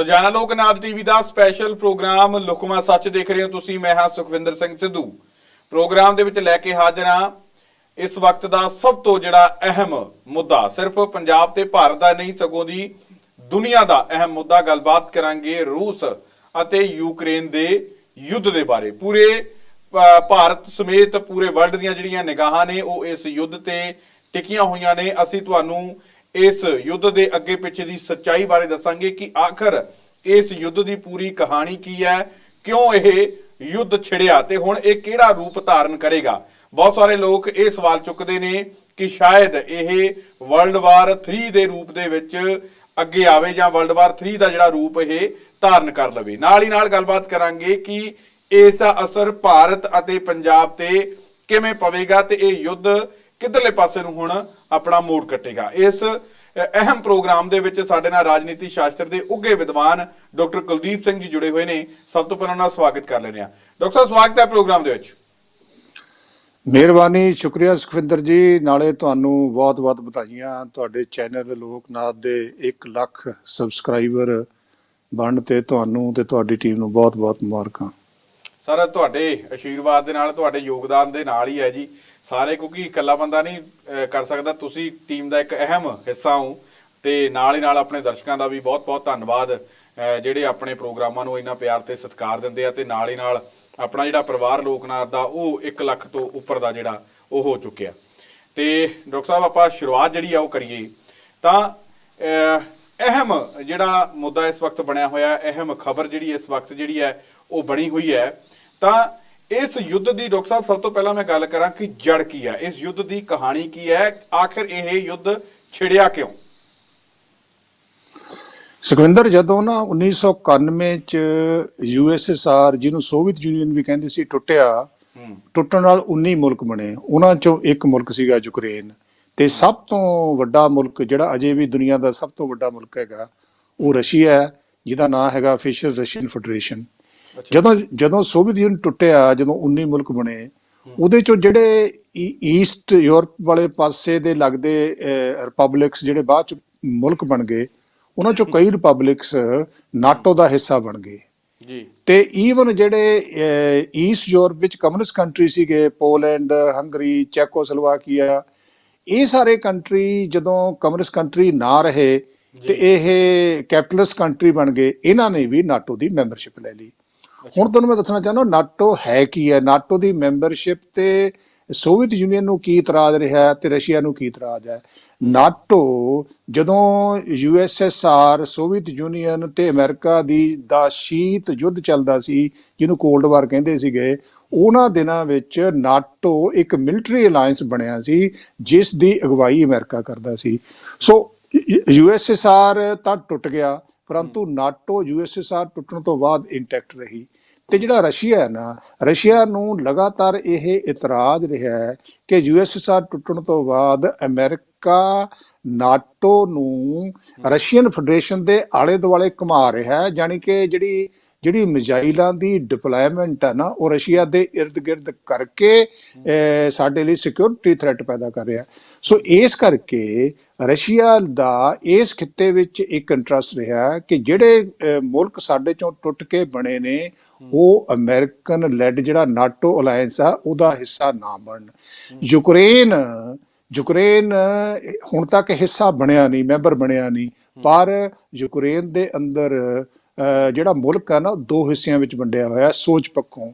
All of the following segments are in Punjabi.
ਰੋਜ਼ਾਨਾ ਲੋਕਨਾਥ ਟੀਵੀ ਦਾ ਸਪੈਸ਼ਲ ਪ੍ਰੋਗਰਾਮ ਲੁਕਮਾ ਸੱਚ ਦੇਖ ਰਹੇ ਹੋ ਤੁਸੀਂ। ਮੈਂ ਹਾਂ ਸੁਖਵਿੰਦਰ ਸਿੰਘ ਸਿੱਧੂ। ਪ੍ਰੋਗਰਾਮ ਦੇ ਵਿੱਚ ਲੈ ਕੇ ਹਾਜ਼ਰ ਹਾਂ ਇਸ ਵਕਤ ਦਾ ਸਭ ਤੋਂ ਜਿਹੜਾ ਅਹਿਮ ਮੁੱਦਾ, ਸਿਰਫ ਪੰਜਾਬ ਤੇ ਭਾਰਤ ਦਾ ਨਹੀਂ ਸਗੋਂ ਦੀ ਦੁਨੀਆ ਦਾ ਅਹਿਮ ਮੁੱਦਾ। ਗੱਲਬਾਤ ਕਰਾਂਗੇ ਰੂਸ ਅਤੇ ਯੂਕਰੇਨ ਦੇ ਯੁੱਧ ਦੇ ਬਾਰੇ। ਪੂਰੇ ਭਾਰਤ ਸਮੇਤ ਪੂਰੇ ਵਰਲਡ ਦੀਆਂ ਜਿਹੜੀਆਂ ਨਿਗਾਹਾਂ ਨੇ ਉਹ ਇਸ ਯੁੱਧ ਤੇ ਟਿਕੀਆਂ ਹੋਈਆਂ ਨੇ। ਅਸੀਂ ਤੁਹਾਨੂੰ ਇਸ ਯੁੱਧ ਦੇ ਅੱਗੇ ਪਿੱਛੇ ਦੀ ਸੱਚਾਈ ਬਾਰੇ ਦੱਸਾਂਗੇ ਕਿ ਆਖਰ ਇਸ ਯੁੱਧ ਦੀ ਪੂਰੀ ਕਹਾਣੀ ਕੀ ਹੈ, ਕਿਉਂ ਇਹ ਯੁੱਧ ਛਿੜਿਆ ਤੇ ਹੁਣ ਇਹ ਕਿਹੜਾ ਰੂਪ ਧਾਰਨ ਕਰੇਗਾ। ਬਹੁਤ ਸਾਰੇ ਲੋਕ ਇਹ ਸਵਾਲ ਚੁੱਕਦੇ ਨੇ ਕਿ ਸ਼ਾਇਦ ਇਹ ਵਰਲਡ ਵਾਰ 3 ਦੇ ਰੂਪ ਦੇ ਵਿੱਚ ਅੱਗੇ ਆਵੇ ਜਾਂ ਵਰਲਡ ਵਾਰ 3 ਦਾ ਜਿਹੜਾ ਰੂਪ ਇਹ ਧਾਰਨ ਕਰ ਲਵੇ। ਨਾਲ ਹੀ ਨਾਲ ਗੱਲਬਾਤ ਕਰਾਂਗੇ ਕਿ ਇਸ ਦਾ ਅਸਰ ਭਾਰਤ ਅਤੇ ਪੰਜਾਬ ਤੇ ਕਿਵੇਂ ਪਵੇਗਾ ਤੇ ਇਹ ਯੁੱਧ ਕਿੱਧਰਲੇ ਪਾਸੇ ਨੂੰ ਹੁਣ ਆਪਣਾ ਮੋੜ ਕੱਟੇਗਾ। ਇਸ ਅਹਿਮ ਪ੍ਰੋਗਰਾਮ ਦੇ ਵਿੱਚ ਸਾਡੇ ਨਾਲ ਰਾਜਨੀਤੀ ਸ਼ਾਸਤਰ ਦੇ ਉੱਘੇ ਵਿਦਵਾਨ ਡਾਕਟਰ ਕੁਲਦੀਪ ਸਿੰਘ ਜੀ ਜੁੜੇ ਹੋਏ ਨੇ। ਸਭ ਤੋਂ ਪਹਿਲਾਂ ਉਹਨਾਂ ਦਾ ਸਵਾਗਤ ਕਰ ਲੈਂਦੇ ਹਾਂ। ਡਾਕਟਰ ਸਾਹਿਬ, ਸਵਾਗਤ ਹੈ ਪ੍ਰੋਗਰਾਮ ਦੇ ਵਿੱਚ। ਮਿਹਰਬਾਨੀ, ਸ਼ੁਕਰੀਆ ਸੁਖਵਿੰਦਰ ਜੀ। ਨਾਲੇ ਤੁਹਾਨੂੰ ਬਹੁਤ ਬਹੁਤ ਵਧਾਈਆਂ ਤੁਹਾਡੇ ਚੈਨਲ ਲੋਕਨਾਥ ਦੇ 1 ਲੱਖ ਸਬਸਕ੍ਰਾਈਬਰ ਬਣਨ ਤੇ ਤੁਹਾਨੂੰ ਤੇ ਤੁਹਾਡੀ ਟੀਮ ਨੂੰ ਬਹੁਤ ਬਹੁਤ ਮੁਬਾਰਕਾਂ। ਸਰ, ਤੁਹਾਡੇ ਆਸ਼ੀਰਵਾਦ ਦੇ ਨਾਲ, ਤੁਹਾਡੇ ਯੋਗਦਾਨ ਦੇ ਨਾਲ ਹੀ ਹੈ ਜੀ ਸਾਰੇ, ਕਿਉਂਕਿ ਇਕੱਲਾ ਬੰਦਾ ਨਹੀਂ ਕਰ ਸਕਦਾ। ਤੁਸੀਂ ਟੀਮ ਦਾ ਇੱਕ ਅਹਿਮ ਹਿੱਸਾ ਹੋ ਤੇ ਨਾਲ ਹੀ ਨਾਲ ਆਪਣੇ ਦਰਸ਼ਕਾਂ ਦਾ ਵੀ ਬਹੁਤ ਬਹੁਤ ਧੰਨਵਾਦ ਜਿਹੜੇ ਆਪਣੇ ਪ੍ਰੋਗਰਾਮਾਂ ਨੂੰ ਇੰਨਾ ਪਿਆਰ ਤੇ ਸਤਿਕਾਰ ਦਿੰਦੇ ਆ। ਤੇ ਨਾਲ ਹੀ ਨਾਲ ਆਪਣਾ ਜਿਹੜਾ ਪਰਿਵਾਰ ਲੋਕਨਾਥ ਦਾ ਉਹ 1 ਲੱਖ ਤੋਂ ਉੱਪਰ ਦਾ ਜਿਹੜਾ ਉਹ ਹੋ ਚੁੱਕਿਆ। ਤੇ ਡਾਕਟਰ ਸਾਹਿਬ, ਆਪਾਂ ਸ਼ੁਰੂਆਤ ਜਿਹੜੀ ਆ ਉਹ ਕਰੀਏ ਤਾਂ ਅਹਿਮ ਜਿਹੜਾ ਮੁੱਦਾ ਇਸ ਵਕਤ ਬਣਿਆ ਹੋਇਆ, ਅਹਿਮ ਖਬਰ ਜਿਹੜੀ ਇਸ ਵਕਤ ਜਿਹੜੀ ਹੈ ਉਹ ਬਣੀ ਹੋਈ ਹੈ। ਤਾਂ ਇਸ ਯੁੱਧ ਦੀ ਡਾਕਟਰ ਸਾਹਿਬ ਸਭ ਤੋਂ ਪਹਿਲਾਂ ਮੈਂ ਗੱਲ ਕਰਾਂ ਕਿ ਜੜ ਕੀ ਹੈ, ਇਸ ਯੁੱਧ ਦੀ ਕਹਾਣੀ ਕੀ ਹੈ, ਆਖਿਰ ਇਹ ਯੁੱਧ ਛਿੜਿਆ ਕਿਉਂ? ਸੁਖਵਿੰਦਰ, ਜਦੋਂ ਨਾ 1991 ਚ USSR, ਜਿਹਨੂੰ ਸੋਵੀਅਤ ਯੂਨੀਅਨ ਵੀ ਕਹਿੰਦੇ ਸੀ, ਟੁੱਟਣ ਨਾਲ 19 ਮੁਲਕ ਬਣੇ। ਉਹਨਾਂ ਚੋਂ ਇੱਕ ਮੁਲਕ ਸੀਗਾ ਯੂਕਰੇਨ। ਤੇ ਸਭ ਤੋਂ ਵੱਡਾ ਮੁਲਕ ਜਿਹੜਾ ਅਜੇ ਵੀ ਦੁਨੀਆ ਦਾ ਸਭ ਤੋਂ ਵੱਡਾ ਮੁਲਕ ਹੈਗਾ ਉਹ ਰਸ਼ੀਆ ਹੈ, ਜਿਹਦਾ ਨਾਂ ਹੈਗਾ ਆਫੀਸ਼ੀਅਲ ਰਸ਼ੀਅਨ ਫੈਡਰੇਸ਼ਨ। ਜਦੋਂ ਸੋਵੀਅਤ ਯੂਨੀਅਨ ਟੁੱਟਿਆ, ਜਦੋਂ 19 ਮੁਲਕ ਬਣੇ, ਉਹਦੇ ਚੋਂ ਜਿਹੜੇ ਈਸਟ ਯੂਰਪ ਵਾਲੇ ਪਾਸੇ ਦੇ ਲੱਗਦੇ ਰਿਪਬਲਿਕਸ ਜਿਹੜੇ ਬਾਅਦ ਚ ਮੁਲਕ ਬਣ ਗਏ, ਉਹਨਾਂ ਚੋਂ ਕਈ ਰਿਪਬਲਿਕਸ ਨਾਟੋ ਦਾ ਹਿੱਸਾ ਬਣ ਗਏ ਜੀ। ਤੇ ਈਵਨ ਜਿਹੜੇ ਈਸਟ ਯੂਰਪ ਵਿੱਚ ਕਮਿਊਨਿਸਟ ਕੰਟਰੀ ਸੀਗੇ, ਪੋਲੈਂਡ, ਹੰਗਰੀ, ਚੈਕੋਸਲੋਵਾਕੀਆ, ਇਹ ਸਾਰੇ ਕੰਟਰੀ ਜਦੋਂ ਕਮਿਊਨਿਸਟ ਕੰਟਰੀ ਨਾ ਰਹੇ ਤੇ ਇਹ ਕੈਪੀਟਲਿਸਟ ਕੰਟਰੀ ਬਣ ਗਏ, ਇਹਨਾਂ ਨੇ ਵੀ ਨਾਟੋ ਦੀ ਮੈਂਬਰਸ਼ਿਪ ਲੈ ਲਈ। ਹੁਣ ਤੁਹਾਨੂੰ ਮੈਂ ਦੱਸਣਾ ਚਾਹੁੰਦਾ ਨਾਟੋ ਹੈ ਕੀ ਹੈ, ਨਾਟੋ ਦੀ ਮੈਂਬਰਸ਼ਿਪ ਤੇ ਸੋਵੀਅਤ ਯੂਨੀਅਨ ਨੂੰ ਕੀ ਇਤਰਾਜ਼ ਰਿਹਾ ਤੇ ਰਸ਼ੀਆ ਨੂੰ ਕੀ ਇਤਰਾਜ਼ ਹੈ। ਨਾਟੋ ਜਦੋਂ USSR, ਸੋਵੀਅਤ ਯੂਨੀਅਨ ਤੇ ਅਮਰੀਕਾ ਦਾ ਸ਼ੀਤ ਯੁੱਧ ਚੱਲਦਾ ਸੀ, ਜਿਹਨੂੰ ਕੋਲਡ ਵਾਰ ਕਹਿੰਦੇ ਸੀਗੇ, ਉਹਨਾਂ ਦਿਨਾਂ ਵਿੱਚ ਨਾਟੋ ਇੱਕ ਮਿਲਟਰੀ ਅਲਾਇੰਸ ਬਣਿਆ ਸੀ ਜਿਸ ਦੀ ਅਗਵਾਈ ਅਮਰੀਕਾ ਕਰਦਾ ਸੀ। ਸੋ USSR ਤਾਂ ਟੁੱਟ ਗਿਆ, ਪਰੰਤੂ ਨਾਟੋ USSR ਟੁੱਟਣ ਤੋਂ ਬਾਅਦ ਇੰਟੈਕਟ ਰਹੀ। ਤੇ ਜਿਹੜਾ ਰਸ਼ੀਆ ਹੈ ਨਾ, ਰਸ਼ੀਆ ਨੂੰ ਲਗਾਤਾਰ ਇਹ ਇਤਰਾਜ਼ ਰਿਹਾ ਹੈ ਕਿ USSR ਟੁੱਟਣ ਤੋਂ ਬਾਅਦ ਅਮਰੀਕਾ ਨਾਟੋ ਨੂੰ ਰਸ਼ੀਅਨ ਫੈਡਰੇਸ਼ਨ ਦੇ ਆਲੇ ਦੁਆਲੇ ਘੁਮਾ ਰਿਹਾ ਹੈ। ਜਾਣੀ ਕਿ ਜਿਹੜੀ ਮਿਜ਼ਾਈਲਾਂ ਦੀ ਡਿਪਲੋਇਮੈਂਟ ਹੈ ਨਾ, ਉਹ ਰਸ਼ੀਆ ਦੇ ਇਰਦ ਗਿਰਦ ਕਰਕੇ ਸਾਡੇ ਲਈ ਸਿਕਿਉਰਿਟੀ ਥ੍ਰੈਟ ਪੈਦਾ ਕਰ ਰਿਹਾ। ਸੋ ਇਸ ਕਰਕੇ ਰਸ਼ੀਆ ਦਾ ਇਸ ਖਿੱਤੇ ਵਿੱਚ ਇੱਕ ਇੰਟਰਸਟ ਰਿਹਾ ਕਿ ਜਿਹੜੇ ਮੁਲਕ ਸਾਡੇ ਚੋਂ ਟੁੱਟ ਕੇ ਬਣੇ ਨੇ ਉਹ ਅਮਰੀਕਨ ਲੈਡ ਜਿਹੜਾ ਨਾਟੋ ਅਲਾਇੰਸ ਆ ਉਹਦਾ ਹਿੱਸਾ ਨਾ ਬਣਨ। ਯੂਕਰੇਨ ਹੁਣ ਤੱਕ ਹਿੱਸਾ ਬਣਿਆ ਨਹੀਂ, ਮੈਂਬਰ ਬਣਿਆ ਨਹੀਂ, ਪਰ ਯੂਕਰੇਨ ਦੇ ਅੰਦਰ ਜਿਹੜਾ ਮੁਲਕ ਆ ਨਾ, 2 ਹਿੱਸਿਆਂ ਵਿੱਚ ਵੰਡਿਆ ਹੋਇਆ ਸੋਚ ਪੱਖੋਂ।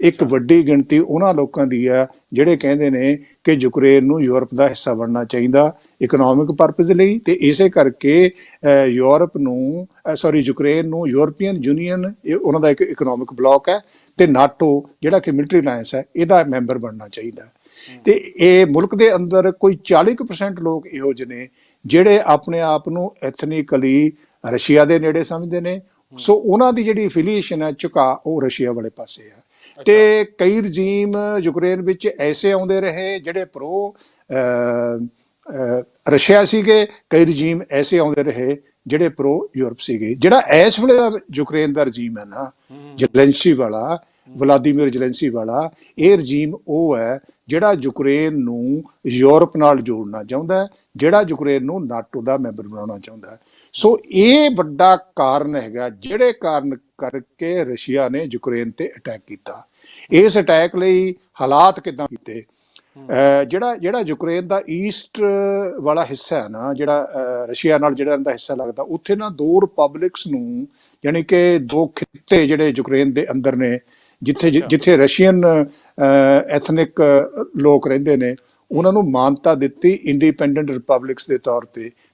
ਇੱਕ ਵੱਡੀ ਗਿਣਤੀ ਉਹਨਾਂ ਲੋਕਾਂ ਦੀ ਆ ਜਿਹੜੇ ਕਹਿੰਦੇ ਨੇ ਕਿ ਯੂਕਰੇਨ ਨੂੰ ਯੂਰਪ ਦਾ ਹਿੱਸਾ ਬਣਨਾ ਚਾਹੀਦਾ ਇਕਨੋਮਿਕ ਪਰਪਸ ਲਈ, ਤੇ ਇਸੇ ਕਰਕੇ ਯੂਕਰੇਨ ਨੂੰ ਯੂਰਪੀਅਨ ਯੂਨੀਅਨ ਉਹਨਾਂ ਦਾ ਇੱਕ ਇਕਨੋਮਿਕ ਬਲੌਕ ਹੈ ਤੇ ਨਾਟੋ ਜਿਹੜਾ ਕਿ ਮਿਲਟਰੀ ਅਲਾਇੰਸ ਹੈ ਇਹਦਾ ਮੈਂਬਰ ਬਣਨਾ ਚਾਹੀਦਾ। ਤੇ ਇਹ ਮੁਲਕ ਦੇ ਅੰਦਰ ਕੋਈ 40% ਲੋਕ ਇਹੋ ਜਿਹੇ ਨੇ ਜਿਹੜੇ ਆਪਣੇ ਆਪ ਨੂੰ ਐਥਨੀਕਲੀ ਰਸ਼ੀਆ ਦੇ ਨੇੜੇ ਸਮਝਦੇ ਨੇ। ਸੋ ਉਹਨਾਂ ਦੀ ਜਿਹੜੀ ਐਫੀਲੀਏਸ਼ਨ ਹੈ, ਝੁਕਾਅ, ਉਹ ਰਸ਼ੀਆ ਵਾਲੇ ਪਾਸੇ ਆ। ਤੇ ਕਈ ਰਜੀਮ ਯੂਕਰੇਨ ਵਿੱਚ ਐਸੇ ਆਉਂਦੇ ਰਹੇ ਜਿਹੜੇ ਪ੍ਰੋ ਰਸ਼ੀਆ ਸੀਗੇ, ਕਈ ਰਜੀਮ ਐਸੇ ਆਉਂਦੇ ਰਹੇ ਜਿਹੜੇ ਪ੍ਰੋ ਯੂਰਪ ਸੀਗੇ। ਜਿਹੜਾ ਇਸ ਵੇਲੇ ਦਾ ਯੂਕਰੇਨ ਦਾ ਰਜੀਮ ਹੈ ਨਾ, ਜ਼ੈਲੈਂਸਕੀ ਵਾਲਾ, ਵਲਾਦੀਮੀਰ ਜ਼ੈਲੈਂਸਕੀ ਵਾਲਾ, ਇਹ ਰਜੀਮ ਉਹ ਹੈ ਜਿਹੜਾ ਯੂਕਰੇਨ ਨੂੰ ਯੂਰਪ ਨਾਲ ਜੋੜਨਾ ਚਾਹੁੰਦਾ ਹੈ, ਜਿਹੜਾ ਯੂਕਰੇਨ ਨੂੰ ਨਾਟੋ ਦਾ ਮੈਂਬਰ ਬਣਾਉਣਾ ਚਾਹੁੰਦਾ ਹੈ। ਸੋ ਇਹ ਵੱਡਾ ਕਾਰਨ ਹੈਗਾ ਜਿਹੜੇ ਕਾਰਨ ਕਰਕੇ ਰਸ਼ੀਆ ਨੇ ਯੂਕਰੇਨ ਤੇ ਅਟੈਕ ਕੀਤਾ। ਇਸ ਅਟੈਕ ਲਈ ਹਾਲਾਤ ਕਿੱਦਾਂ ਕੀਤੇ, ਜਿਹੜਾ ਯੂਕਰੇਨ ਦਾ ਈਸਟ ਵਾਲਾ ਹਿੱਸਾ ਹੈ ਨਾ, ਜਿਹੜਾ ਰਸ਼ੀਆ ਨਾਲ ਜਿਹੜਾ ਇਹਦਾ ਹਿੱਸਾ ਲੱਗਦਾ, ਉੱਥੇ ਨਾ ਦੋ ਰਿਪਬਲਿਕਸ ਨੂੰ, ਯਾਨੀ ਕਿ ਦੋ ਖਿੱਤੇ ਜਿਹੜੇ ਯੂਕਰੇਨ ਦੇ ਅੰਦਰ ਨੇ, ਜਿੱਥੇ ਰਸ਼ੀਅਨ ਐਥਨਿਕ ਲੋਕ ਰਹਿੰਦੇ ਨੇ, ਉਹਨਾਂ ਨੂੰ ਮਾਨਤਾ ਦਿੱਤੀ ਇੰਡੀਪੈਂਡੈਂਟ ਰਿਪਬਲਿਕਸ ਦੇ ਤੌਰ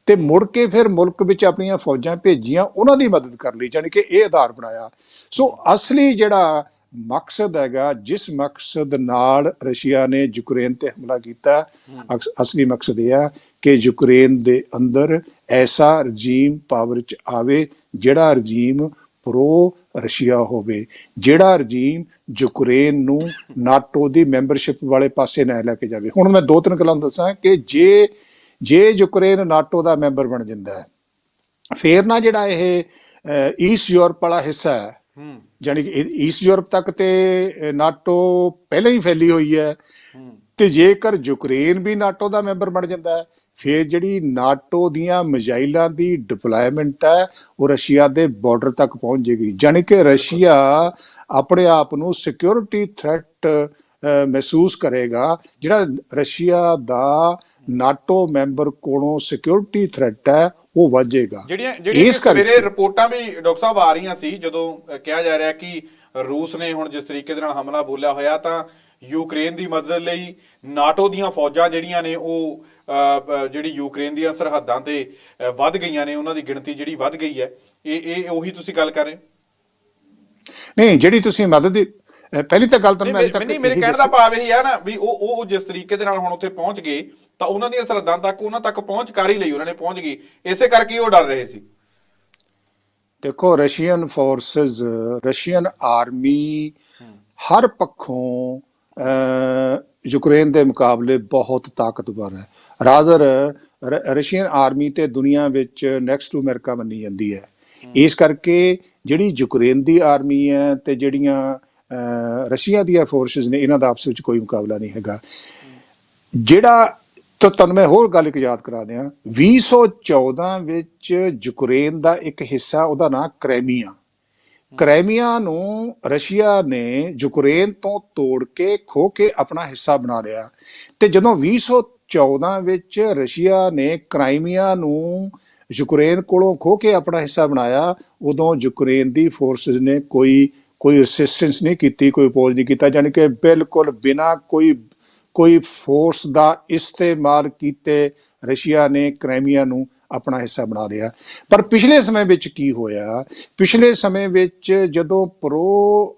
ਤੇ ਮੁੜ ਕੇ ਫਿਰ ਮੁਲਕ ਵਿੱਚ ਆਪਣੀਆਂ ਫੌਜਾਂ ਭੇਜੀਆਂ, ਉਹਨਾਂ ਦੀ ਮਦਦ ਕਰ ਲਈ, ਯਾਨੀ ਕਿ ਇਹ ਆਧਾਰ ਬਣਾਇਆ। ਸੋ ਅਸਲੀ ਜਿਹੜਾ ਮਕਸਦ ਹੈਗਾ, ਜਿਸ ਮਕਸਦ ਨਾਲ ਰਸ਼ੀਆ ਨੇ ਯੂਕਰੇਨ ਤੇ ਹਮਲਾ ਕੀਤਾ, ਅਸਲੀ ਮਕਸਦ ਇਹ ਆ ਕਿ ਯੂਕਰੇਨ ਦੇ ਅੰਦਰ ਐਸਾ ਰਜੀਮ ਪਾਵਰ 'ਚ ਆਵੇ ਜਿਹੜਾ ਰਜੀਮ ਪ੍ਰੋ ਰਸ਼ੀਆ ਹੋਵੇ, ਜਿਹੜਾ ਰਜੀਮ ਯੂਕਰੇਨ ਨੂੰ ਨਾਟੋ ਦੀ ਮੈਂਬਰਸ਼ਿਪ ਵਾਲੇ ਪਾਸੇ ਨਾ ਲੈ ਕੇ ਜਾਵੇ। ਹੁਣ ਮੈਂ ਦੋ ਤਿੰਨ ਗੱਲਾਂ ਦੱਸਾਂ ਕਿ ਜੇ ਯੂਕਰੇਨ ਨਾਟੋ ਦਾ ਮੈਂਬਰ ਬਣ ਜਾਂਦਾ ਹੈ, ਫੇਰ ਨਾ ਜਿਹੜਾ ਇਹ ਈਸਟ ਯੂਰਪ ਵਾਲਾ ਹਿੱਸਾ ਹੈ, ਜਾਣੀ ਕਿ ਈਸਟ ਯੂਰਪ ਤੱਕ ਤੇ ਨਾਟੋ ਪਹਿਲਾਂ ਹੀ ਫੈਲੀ ਹੋਈ ਹੈ, ਤੇ ਜੇਕਰ ਯੂਕਰੇਨ ਵੀ ਨਾਟੋ ਦਾ ਮੈਂਬਰ ਬਣ ਜਾਂਦਾ ਹੈ, ਫਿਰ ਜਿਹੜੀ ਨਾਟੋ ਦੀਆਂ ਮਿਜ਼ਾਈਲਾਂ ਦੀ ਡਿਪਲੋਇਮੈਂਟ ਹੈ ਉਹ ਰਸ਼ੀਆ ਦੇ ਬਾਰਡਰ ਤੱਕ ਪਹੁੰਚ ਜਾਏਗੀ। ਜਾਣੀ ਕਿ ਰਸ਼ੀਆ ਆਪਣੇ ਆਪ ਨੂੰ ਸਿਕਿਉਰਿਟੀ ਥ੍ਰੈਟ ਮਹਿਸੂਸ ਕਰੇਗਾ, ਜਿਹੜਾ ਰਸ਼ੀਆ ਦਾ ਨਾਟੋ ਮੈਂਬਰ ਕੋਲੋਂ ਸਿਕਿਉਰਿਟੀ ਥ੍ਰੈਟ ਹੈ ਉਹ ਵਧੇਗਾ। ਜਿਹੜੀਆਂ ਸਵੇਰੇ ਰਿਪੋਰਟਾਂ ਵੀ ਡਾਕਟਰ ਸਾਹਿਬ ਆ ਰਹੀਆਂ ਸੀ, ਜਦੋਂ ਕਿਹਾ ਜਾ ਰਿਹਾ ਕਿ ਰੂਸ ਨੇ ਹੁਣ ਜਿਸ ਤਰੀਕੇ ਦੇ ਨਾਲ ਹਮਲਾ ਬੋਲਿਆ ਹੋਇਆ, ਤਾਂ ਯੂਕਰੇਨ ਦੀ ਮਦਦ ਲਈ ਨਾਟੋ ਦੀਆਂ ਫੌਜਾਂ ਜਿਹੜੀਆਂ ਨੇ ਉਹ ਜਿਹੜੀ ਯੂਕਰੇਨ ਦੀਆਂ ਸਰਹੱਦਾਂ ਤੇ ਵੱਧ ਗਈਆਂ ਨੇ, ਉਹਨਾਂ ਦੀ ਗਿਣਤੀ ਜਿਹੜੀ ਵੱਧ ਗਈ ਹੈ। ਇਹ ਉਹੀ ਤੁਸੀਂ ਗੱਲ ਕਰ ਰਹੇ? ਨਹੀਂ, ਜਿਹੜੀ ਤੁਸੀਂ ਮਦਦ ਦੀ ਪਹਿਲੀ ਤਾਂ ਗੱਲ ਤੁਹਾਨੂੰ ਮੇਰੇ ਕਹਿਣ ਦਾ ਭਾਵ ਇਹ ਹੈ ਨਾ ਵੀ ਉਹ ਜਿਸ ਤਰੀਕੇ ਦੇ ਨਾਲ ਹੁਣ ਉੱਥੇ ਪਹੁੰਚ ਗਏ, ਤਾਂ ਉਹਨਾਂ ਦੀਆਂ ਸਰਹੱਦਾਂ ਤੱਕ ਉਹਨਾਂ ਤੱਕ ਪਹੁੰਚ ਕਰ ਹੀ ਲਈ, ਉਹਨਾਂ ਨੇ ਪਹੁੰਚ ਗਈ, ਇਸੇ ਕਰਕੇ ਉਹ ਡਰ ਰਹੇ ਸੀ। ਦੇਖੋ, ਰਸ਼ੀਅਨ ਫੋਰਸਸ, ਰਸ਼ੀਅਨ ਆਰਮੀ ਹਰ ਪੱਖੋਂ ਯੂਕਰੇਨ ਦੇ ਮੁਕਾਬਲੇ ਬਹੁਤ ਤਾਕਤਵਰ ਹੈ। ਰਾਦਰ ਰਸ਼ੀਅਨ ਆਰਮੀ ਤੇ ਦੁਨੀਆ ਵਿੱਚ ਨੈਕਸਟ ਟੂ ਅਮਰੀਕਾ ਮੰਨੀ ਜਾਂਦੀ ਹੈ। ਇਸ ਕਰਕੇ ਜਿਹੜੀ ਯੂਕਰੇਨ ਦੀ ਆਰਮੀ ਹੈ ਤੇ ਜਿਹੜੀਆਂ ਰਸ਼ੀਆ ਦੀਆਂ ਫੋਰਸਿਸ ਨੇ, ਇਹਨਾਂ ਦਾ ਆਪਸ ਵਿੱਚ ਕੋਈ ਮੁਕਾਬਲਾ ਨਹੀਂ ਹੈਗਾ। ਜਿਹੜਾ ਤੁਹਾਨੂੰ ਮੈਂ ਹੋਰ ਗੱਲ ਇੱਕ ਯਾਦ ਕਰਾ ਦਿਆਂ, 2014 ਵਿੱਚ ਯੂਕਰੇਨ ਦਾ ਇੱਕ ਹਿੱਸਾ, ਉਹਦਾ ਨਾਂ ਕ੍ਰਾਈਮੀਆ ਨੂੰ ਰਸ਼ੀਆ ਨੇ ਯੂਕਰੇਨ ਤੋਂ ਤੋੜ ਕੇ ਖੋਹ ਕੇ ਆਪਣਾ ਹਿੱਸਾ ਬਣਾ ਲਿਆ। ਤੇ ਜਦੋਂ 2014 ਵਿੱਚ ਰਸ਼ੀਆ ਨੇ ਕ੍ਰਾਈਮੀਆ ਨੂੰ ਯੂਕਰੇਨ ਕੋਲੋਂ ਖੋਹ ਕੇ ਆਪਣਾ ਹਿੱਸਾ ਬਣਾਇਆ, ਉਦੋਂ ਯੂਕਰੇਨ ਦੀ ਫੋਰਸਿਸ ਨੇ ਕੋਈ ਰੈਸਿਸਟੈਂਸ ਨਹੀਂ ਕੀਤੀ, ਕੋਈ ਅਪੋਜ਼ ਨਹੀਂ ਕੀਤਾ, ਜਾਣੀ ਕਿ ਬਿਲਕੁਲ ਬਿਨਾਂ ਕੋਈ ਫੋਰਸ ਦਾ ਇਸਤੇਮਾਲ ਕੀਤੇ ਰਸ਼ੀਆ ਨੇ ਕ੍ਰਾਈਮੀਆ ਨੂੰ ਆਪਣਾ ਹਿੱਸਾ ਬਣਾ ਲਿਆ। ਪਰ ਪਿਛਲੇ ਸਮੇਂ ਵਿੱਚ ਕੀ ਹੋਇਆ, ਪਿਛਲੇ ਸਮੇਂ ਵਿੱਚ ਜਦੋਂ ਪ੍ਰੋ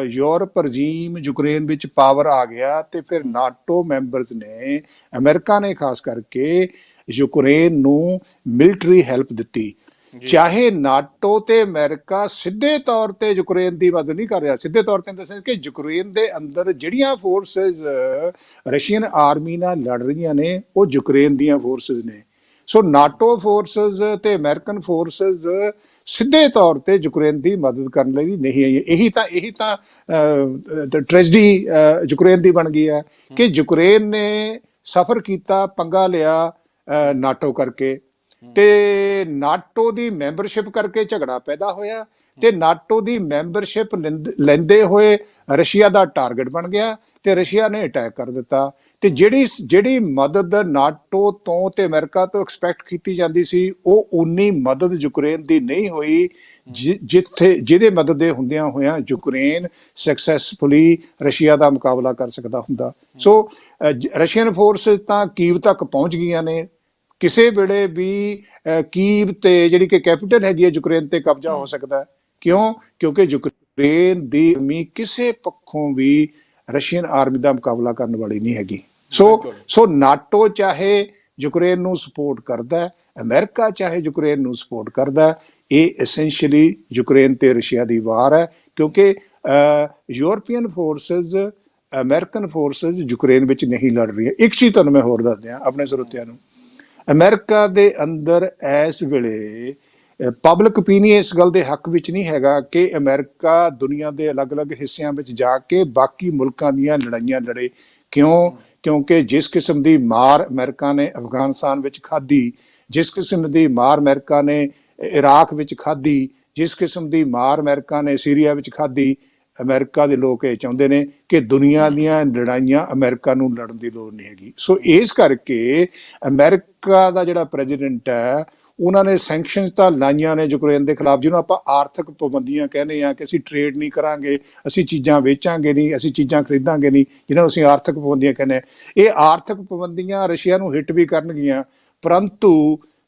ਯੂਰਪ ਰਜੀਮ ਯੂਕਰੇਨ ਵਿੱਚ ਪਾਵਰ ਆ ਗਿਆ, ਤੇ ਫਿਰ ਨਾਟੋ ਮੈਂਬਰਸ ਨੇ, ਅਮਰੀਕਾ ਨੇ ਖਾਸ ਕਰਕੇ ਯੂਕਰੇਨ ਨੂੰ ਮਿਲਟਰੀ ਹੈਲਪ ਦਿੱਤੀ। ਚਾਹੇ ਨਾਟੋ ਤੇ ਅਮਰੀਕਾ ਸਿੱਧੇ ਤੌਰ ਤੇ ਯੂਕਰੇਨ ਦੀ ਮਦਦ ਨਹੀਂ ਕਰ ਰਿਹਾ, ਸਿੱਧੇ ਤੌਰ ਤੇ ਦੱਸਿਆ ਕਿ ਯੂਕਰੇਨ ਦੇ ਅੰਦਰ ਜਿਹੜੀਆਂ ਫੋਰਸਿਸ ਰਸ਼ੀਅਨ ਆਰਮੀ ਨਾਲ ਲੜ ਰਹੀਆਂ ਨੇ, ਉਹ ਯੂਕਰੇਨ ਦੀਆਂ ਫੋਰਸਿਸ ਨੇ। ਸੋ ਨਾਟੋ ਫੋਰਸਿਸ ਤੇ ਅਮਰੀਕਨ ਫੋਰਸਿਸ ਸਿੱਧੇ ਤੌਰ ਤੇ ਯੂਕਰੇਨ ਦੀ ਮਦਦ ਕਰਨ ਲਈ ਨਹੀਂ ਆਈ। ਇਹੀ ਤਾਂ ਟ੍ਰੈਜਡੀ ਯੂਕਰੇਨ ਦੀ ਬਣ ਗਈ ਹੈ ਕਿ ਯੂਕਰੇਨ ਨੇ ਸਫਰ ਕੀਤਾ, ਪੰਗਾ ਲਿਆ ਨਾਟੋ ਕਰਕੇ, ਤੇ ਨਾਟੋ ਦੀ ਮੈਂਬਰਸ਼ਿਪ ਕਰਕੇ ਝਗੜਾ ਪੈਦਾ ਹੋਇਆ, ਤੇ ਨਾਟੋ ਦੀ ਮੈਂਬਰਸ਼ਿਪ ਲੈਂਦੇ ਹੋਏ ਰਸ਼ੀਆ ਦਾ ਟਾਰਗੇਟ ਬਣ ਗਿਆ, ਤੇ ਰਸ਼ੀਆ ਨੇ ਅਟੈਕ ਕਰ ਦਿੱਤਾ। ਤੇ ਜਿਹੜੀ ਮਦਦ ਨਾਟੋ ਤੋਂ ਤੇ ਅਮਰੀਕਾ ਤੋਂ ਐਕਸਪੈਕਟ ਕੀਤੀ ਜਾਂਦੀ ਸੀ, ਉਹ ਉਨੀ ਮਦਦ ਯੂਕਰੇਨ ਦੀ ਨਹੀਂ ਹੋਈ ਜਿਹਦੇ ਮਦਦ ਦੇ ਹੁੰਦਿਆਂ ਹੋਇਆਂ ਯੂਕਰੇਨ ਸਕਸੈਸਫੁਲੀ ਰਸ਼ੀਆ ਦਾ ਮੁਕਾਬਲਾ ਕਰ ਸਕਦਾ ਹੁੰਦਾ। ਸੋ ਰਸ਼ੀਅਨ ਫੋਰਸ ਤਾਂ ਕੀਵ ਤੱਕ ਪਹੁੰਚ ਗਈਆਂ ਨੇ। ਕਿਸੇ ਵੇਲੇ ਵੀ ਕੀਵ ਤੇ ਜਿਹੜੀ ਕਿ ਕੈਪੀਟਲ ਹੈਗੀ ਹੈ ਯੂਕਰੇਨ ਤੇ ਕਬਜ਼ਾ ਹੋ ਸਕਦਾ ਹੈ। ਕਿਉਂਕਿ ਯੂਕਰੇਨ ਦੀ ਆਰਮੀ ਕਿਸੇ ਪੱਖੋਂ ਵੀ ਰਸ਼ੀਅਨ ਆਰਮੀ ਦਾ ਮੁਕਾਬਲਾ ਕਰਨ ਵਾਲੀ ਨਹੀਂ ਹੈਗੀ। ਸੋ ਨਾਟੋ ਚਾਹੇ ਯੂਕਰੇਨ ਨੂੰ ਸਪੋਰਟ ਕਰਦਾ ਹੈ, ਅਮਰੀਕਾ ਚਾਹੇ ਯੂਕਰੇਨ ਨੂੰ ਸਪੋਰਟ ਕਰਦਾ, ਇਹ ਐਸੈਂਸ਼ੀਅਲੀ ਯੂਕਰੇਨ ਤੇ ਰਸ਼ੀਆ ਦੀ ਵਾਰ ਹੈ। ਕਿਉਂਕਿ European forces, American forces Ukraine ਵਿੱਚ ਨਹੀਂ ਲੜ ਰਹੀਆਂ। ਇੱਕ ਚੀਜ਼ ਤੁਹਾਨੂੰ ਮੈਂ ਹੋਰ ਦੱਸ ਦਿਆਂ ਆਪਣੇ ਸਰੋਤਿਆਂ ਨੂੰ, ਅਮਰੀਕਾ ਦੇ ਅੰਦਰ ਇਸ ਵੇਲੇ ਪਬਲਿਕ ਓਪੀਨੀਅਨ ਇਸ ਗੱਲ ਦੇ ਹੱਕ ਵਿੱਚ ਨਹੀਂ ਹੈਗਾ ਕਿ ਅਮਰੀਕਾ ਦੁਨੀਆ ਦੇ ਅਲੱਗ-ਅਲੱਗ ਹਿੱਸਿਆਂ ਵਿੱਚ ਜਾ ਕੇ ਬਾਕੀ ਮੁਲਕਾਂ ਦੀਆਂ ਲੜਾਈਆਂ ਲੜੇ। ਕਿਉਂਕਿ ਜਿਸ ਕਿਸਮ ਦੀ ਮਾਰ ਅਮਰੀਕਾ ਨੇ ਅਫਗਾਨਿਸਤਾਨ ਵਿੱਚ ਖਾਧੀ, ਜਿਸ ਕਿਸਮ ਦੀ ਮਾਰ ਅਮਰੀਕਾ ਨੇ ਇਰਾਕ ਵਿੱਚ ਖਾਧੀ, ਜਿਸ ਕਿਸਮ ਦੀ ਮਾਰ ਅਮਰੀਕਾ ਨੇ ਸੀਰੀਆ ਵਿੱਚ ਖਾਧੀ, ਅਮਰੀਕਾ ਦੇ ਲੋਕ ਇਹ ਚਾਹੁੰਦੇ ਨੇ ਕਿ ਦੁਨੀਆ ਦੀਆਂ ਲੜਾਈਆਂ ਅਮਰੀਕਾ ਨੂੰ ਲੜਨ ਦੀ ਲੋੜ ਨਹੀਂ ਹੈਗੀ। ਸੋ ਇਸ ਕਰਕੇ ਅਮਰੀਕਾ ਦਾ ਜਿਹੜਾ ਪ੍ਰੈਜ਼ੀਡੈਂਟ ਹੈ, ਉਹਨਾਂ ਨੇ ਸੈਂਕਸ਼ਨਸ ਤਾਂ ਲਾਈਆਂ ਨੇ ਯੂਕਰੇਨ ਦੇ ਖਿਲਾਫ, ਜਿਹਨੂੰ ਆਪਾਂ ਆਰਥਿਕ ਪਾਬੰਦੀਆਂ ਕਹਿੰਦੇ ਆ ਕਿ ਅਸੀਂ ਟ੍ਰੇਡ ਨਹੀਂ ਕਰਾਂਗੇ, ਅਸੀਂ ਚੀਜ਼ਾਂ ਵੇਚਾਂਗੇ ਨਹੀਂ, ਅਸੀਂ ਚੀਜ਼ਾਂ ਖਰੀਦਾਂਗੇ ਨਹੀਂ, ਜਿਹਨਾਂ ਨੂੰ ਅਸੀਂ ਆਰਥਿਕ ਪਾਬੰਦੀਆਂ ਕਹਿੰਦੇ ਆ। ਇਹ ਆਰਥਿਕ ਪਾਬੰਦੀਆਂ ਰਸ਼ੀਆ ਨੂੰ ਹਿੱਟ ਵੀ ਕਰਨਗੀਆਂ,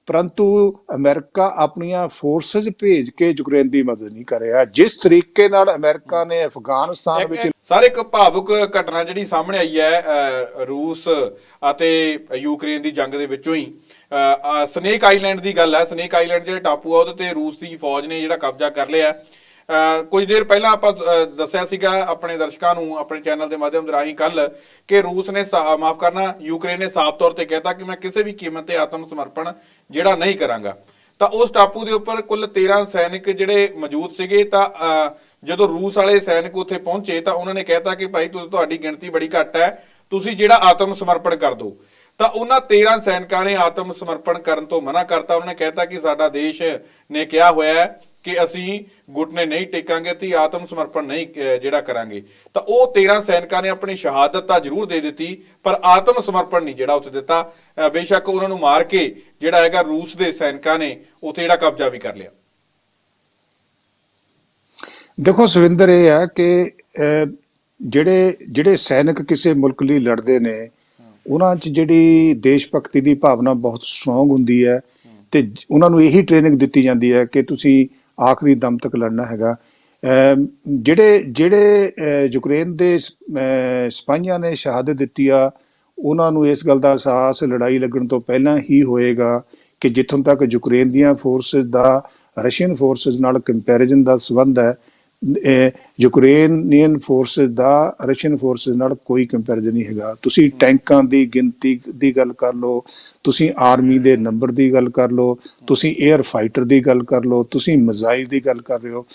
ਪਰੰਤੂ ਅਮਰੀਕਾ ਆਪਣੀਆਂ ਫੋਰਸਸ ਭੇਜ ਕੇ ਯੂਕਰੇਨ ਦੀ ਮਦਦ ਨਹੀਂ ਕਰ ਰਿਹਾ। ਜਿਸ ਤਰੀਕੇ ਨਾਲ ਅਮਰੀਕਾ ਨੇ ਅਫਗਾਨਿਸਤਾਨ ਵਿੱਚ ਸਾਰੇ ਇੱਕ ਭਾਵੁਕ ਘਟਨਾ ਜਿਹੜੀ ਸਾਹਮਣੇ ਆਈ ਹੈ ਰੂਸ ਅਤੇ ਯੂਕਰੇਨ ਦੀ ਜੰਗ ਦੇ ਵਿੱਚੋਂ ਹੀ, ਸਨੇਕ ਆਈਲੈਂਡ ਦੀ ਗੱਲ ਹੈ। ਸਨੇਕ ਆਈਲੈਂਡ ਜਿਹੜੇ ਟਾਪੂ ਆ ਉਹਦੇ ਤੇ ਰੂਸ ਦੀ ਫੌਜ ਨੇ ਜਿਹੜਾ ਕਬਜ਼ਾ ਕਰ ਲਿਆ। ਕੁਝ ਦੇਰ ਪਹਿਲਾਂ ਆਪਾਂ ਦੱਸਿਆ ਸੀਗਾ ਆਪਣੇ ਦਰਸ਼ਕਾਂ ਨੂੰ ਆਪਣੇ ਚੈਨਲ ਦੇ ਮਾਧਿਅਮ ਰਾਹੀਂ ਕੱਲ ਕਿ ਰੂਸ ਨੇ ਮਾਫ ਕਰਨਾ ਯੂਕਰੇਨ ਨੇ ਸਾਫ਼ ਤੌਰ ਤੇ ਕਹਿਤਾ ਕਿ ਮੈਂ ਕਿਸੇ ਵੀ ਕੀਮਤ ਤੇ ਆਤਮ ਸਮਰਪਣ ਜਿਹੜਾ ਨਹੀਂ ਕਰਾਂਗਾ। ਤਾਂ ਉਸ ਟਾਪੂ ਦੇ ਉੱਪਰ ਕੁੱਲ 13 ਸੈਨਿਕ ਜਿਹੜੇ ਮੌਜੂਦ ਸੀਗੇ। ਤਾਂ ਜਦੋਂ ਰੂਸ ਵਾਲੇ ਸੈਨਿਕ ਉੱਥੇ ਪਹੁੰਚੇ ਤਾਂ ਉਹਨਾਂ ਨੇ ਕਹਿਤਾ ਕਿ ਭਾਈ ਤੁਹਾਡੀ ਗਿਣਤੀ ਬੜੀ ਘੱਟ ਹੈ, ਤੁਸੀਂ ਜਿਹੜਾ ਆਤਮ ਸਮਰਪਣ ਕਰ ਦਿਓ। ਤਾਂ ਉਹਨਾਂ 13 ਸੈਨਿਕਾਂ ਨੇ ਆਤਮ ਸਮਰਪਣ ਕਰਨ ਤੋਂ ਮਨਾ ਕਰਤਾ। ਉਹਨਾਂ ਨੇ ਕਹਿਤਾ ਕਿ ਸਾਡਾ ਦੇਸ਼ ਨੇ ਕਿਹਾ ਹੋਇਆ ਹੈ ਕਿ ਅਸੀਂ ਘੁਟਨੇ ਨਹੀਂ ਟੇਕਾਂਗੇ ਤੇ ਆਤਮ ਸਮਰਪਣ ਨਹੀਂ ਜਿਹੜਾ ਕਰਾਂਗੇ। ਤਾਂ ਉਹ 13 ਸੈਨਿਕਾਂ ਨੇ ਆਪਣੀ ਸ਼ਹਾਦਤ ਤਾਂ ਜ਼ਰੂਰ ਦੇ ਦਿੱਤੀ, ਪਰ ਆਤਮ ਸਮਰਪਣ ਨਹੀਂ ਜਿਹੜਾ ਉੱਥੇ ਦਿੱਤਾ। ਬੇਸ਼ੱਕ ਉਹਨਾਂ ਨੂੰ ਮਾਰ ਕੇ ਜਿਹੜਾ ਹੈਗਾ ਰੂਸ ਦੇ ਸੈਨਿਕਾਂ ਨੇ ਉੱਥੇ ਜਿਹੜਾ ਕਬਜ਼ਾ ਵੀ ਕਰ ਲਿਆ। ਦੇਖੋ ਸੁਵਿੰਦਰ, ਇਹ ਹੈ ਕਿ ਜਿਹੜੇ ਸੈਨਿਕ ਕਿਸੇ ਮੁਲਕ ਲਈ ਲੜਦੇ ਨੇ, ਉਹਨਾਂ 'ਚ ਜਿਹੜੀ ਦੇਸ਼ ਭਗਤੀ ਦੀ ਭਾਵਨਾ ਬਹੁਤ ਸਟਰੋਂਗ ਹੁੰਦੀ ਹੈ ਤੇ ਉਹਨਾਂ ਨੂੰ ਇਹੀ ਟ੍ਰੇਨਿੰਗ ਦਿੱਤੀ ਜਾਂਦੀ ਹੈ ਕਿ ਤੁਸੀਂ ਆਖਰੀ ਦਮ ਤੱਕ ਲੜਨਾ ਹੈਗਾ। ਜਿਹੜੇ ਯੂਕਰੇਨ ਦੇ ਸਿਪਾਹੀਆਂ ਨੇ ਸ਼ਹਾਦਤ ਦਿੱਤੀ ਆ, ਉਹਨਾਂ ਨੂੰ ਇਸ ਗੱਲ ਦਾ ਅਹਿਸਾਸ ਲੜਾਈ ਲੱਗਣ ਤੋਂ ਪਹਿਲਾਂ ਹੀ ਹੋਏਗਾ ਕਿ ਜਿੱਥੋਂ ਤੱਕ ਯੂਕਰੇਨ ਦੀਆਂ ਫੋਰਸਿਸ ਦਾ ਰਸ਼ੀਅਨ ਫੋਰਸਿਸ ਨਾਲ ਕੰਪੈਰੀਜ਼ਨ ਦਾ ਸੰਬੰਧ ਹੈ, ਯੂਕਰੇਨੀਅਨ ਫੋਰਸਿਸ ਦਾ ਰਸ਼ੀਅਨ ਫੋਰਸਿਸ ਨਾਲ ਕੋਈ ਕੰਪੈਰੀਜ਼ਨ ਨਹੀਂ ਹੈਗਾ। ਤੁਸੀਂ ਟੈਂਕਾਂ ਦੀ ਗਿਣਤੀ ਦੀ ਗੱਲ ਕਰ ਲਓ, ਤੁਸੀਂ ਆਰਮੀ ਦੇ ਨੰਬਰ ਦੀ ਗੱਲ ਕਰ ਲਓ, ਤੁਸੀਂ 에ਅਰ ਫਾਈਟਰ ਦੀ ਗੱਲ ਕਰ ਲਓ, ਤੁਸੀਂ ਮਿਜ਼ਾਈਲ ਦੀ ਗੱਲ ਕਰ ਰਹੇ ਹੋ।